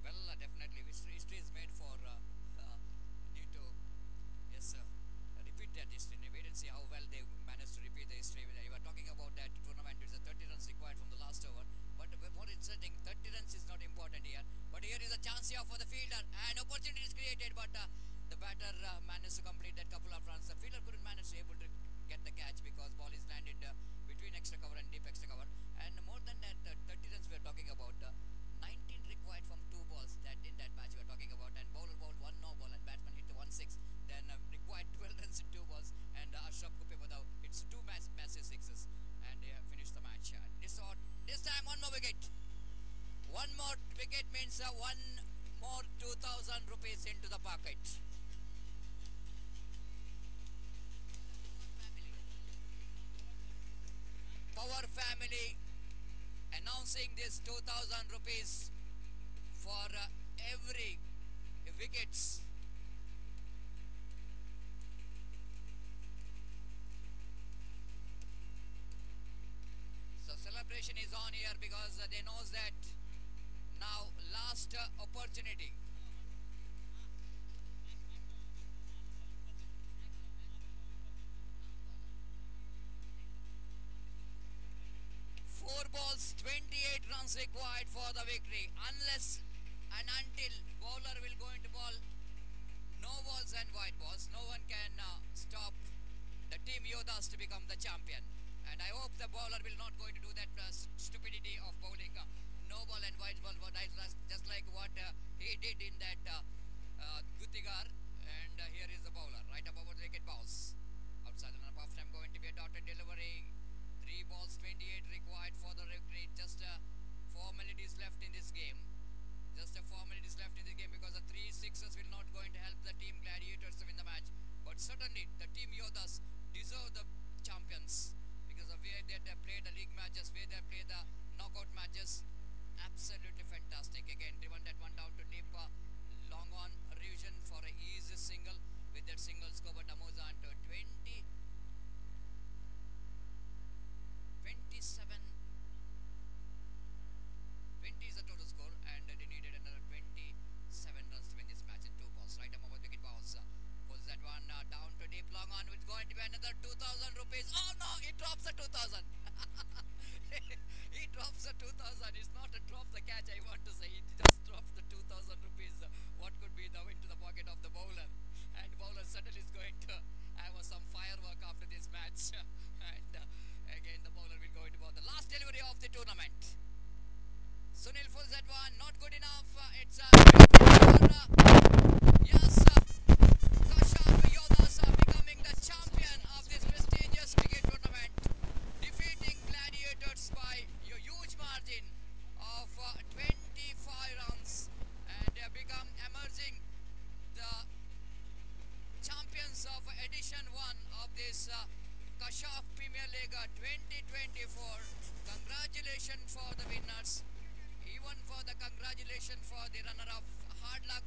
Well, definitely history is made for need to repeat that history. Wait and see how well they managed to repeat the history. You were talking about that tournament. It's a 30 runs required from the last over, but more interesting, 30 runs is not important here, but here is a chance here for the fielder, and opportunity is created, but the batter managed to complete that couple of runs. The fielder couldn't manage to able to get the catch because ball is landed between extra cover and deep extra cover. And more than that, 30 runs we are talking about, 19 required from 2 balls that in that match we are talking about, and bowler bowled 1 no ball and batsman hit 1-6. Then required 12 runs in 2 balls, and Ashraf Kuppe Badao hits 2 massive sixes, and they have finished the match. market. Power Family announcing this 2000 rupees for every wickets. So celebration is on here because they knows that now last opportunity. Four balls, 28 runs required for the victory. Unless and until bowler will go into ball, no balls and white balls, no one can stop the team Yodhas to become the champion. And I hope the bowler will not going to do that stupidity of bowling no ball and white ball, just like what he did in that Gutigar. And here is the bowler, right above the wicket bounce. Outside the half time going to be a dotted delivery. 3 balls, 28 required for the victory. Just 4 minutes left in this game. Just 4 minutes left in the game because the 3 sixes will not going to help the team Gladiators to win the match. But certainly the team Yodhas deserve the champions because of where they played the league matches, where they played the knockout matches. Absolutely fantastic. Again, driven that one down to deep. Long on revision for a easy single with that single score, but moves on to 27. 20 is the total score, and they needed another 27 runs to win this match in 2 balls. Right above the wicket bounce. Pulls that one down to deep long on. It's going to be another 2000 rupees. Oh no, he drops the 2000. He drops the 2000. It's not a drop the catch, I want to say. He just drops the 2000 rupees. What could be the into the pocket of the bowler? And bowler certainly is going to have some firework after this match. And again, the bowler will go into the last delivery of the tournament. Sunil pulls that one. Not good enough. It's yes. Kashyap Yodhas becoming the champion of this prestigious cricket tournament, defeating Gladiators by a huge margin of 25 runs, and become emerging the champions of edition 1 of this Kashyap Premier League 2024. Congratulations for the winners. Even for the congratulations for the runner-up. Hard luck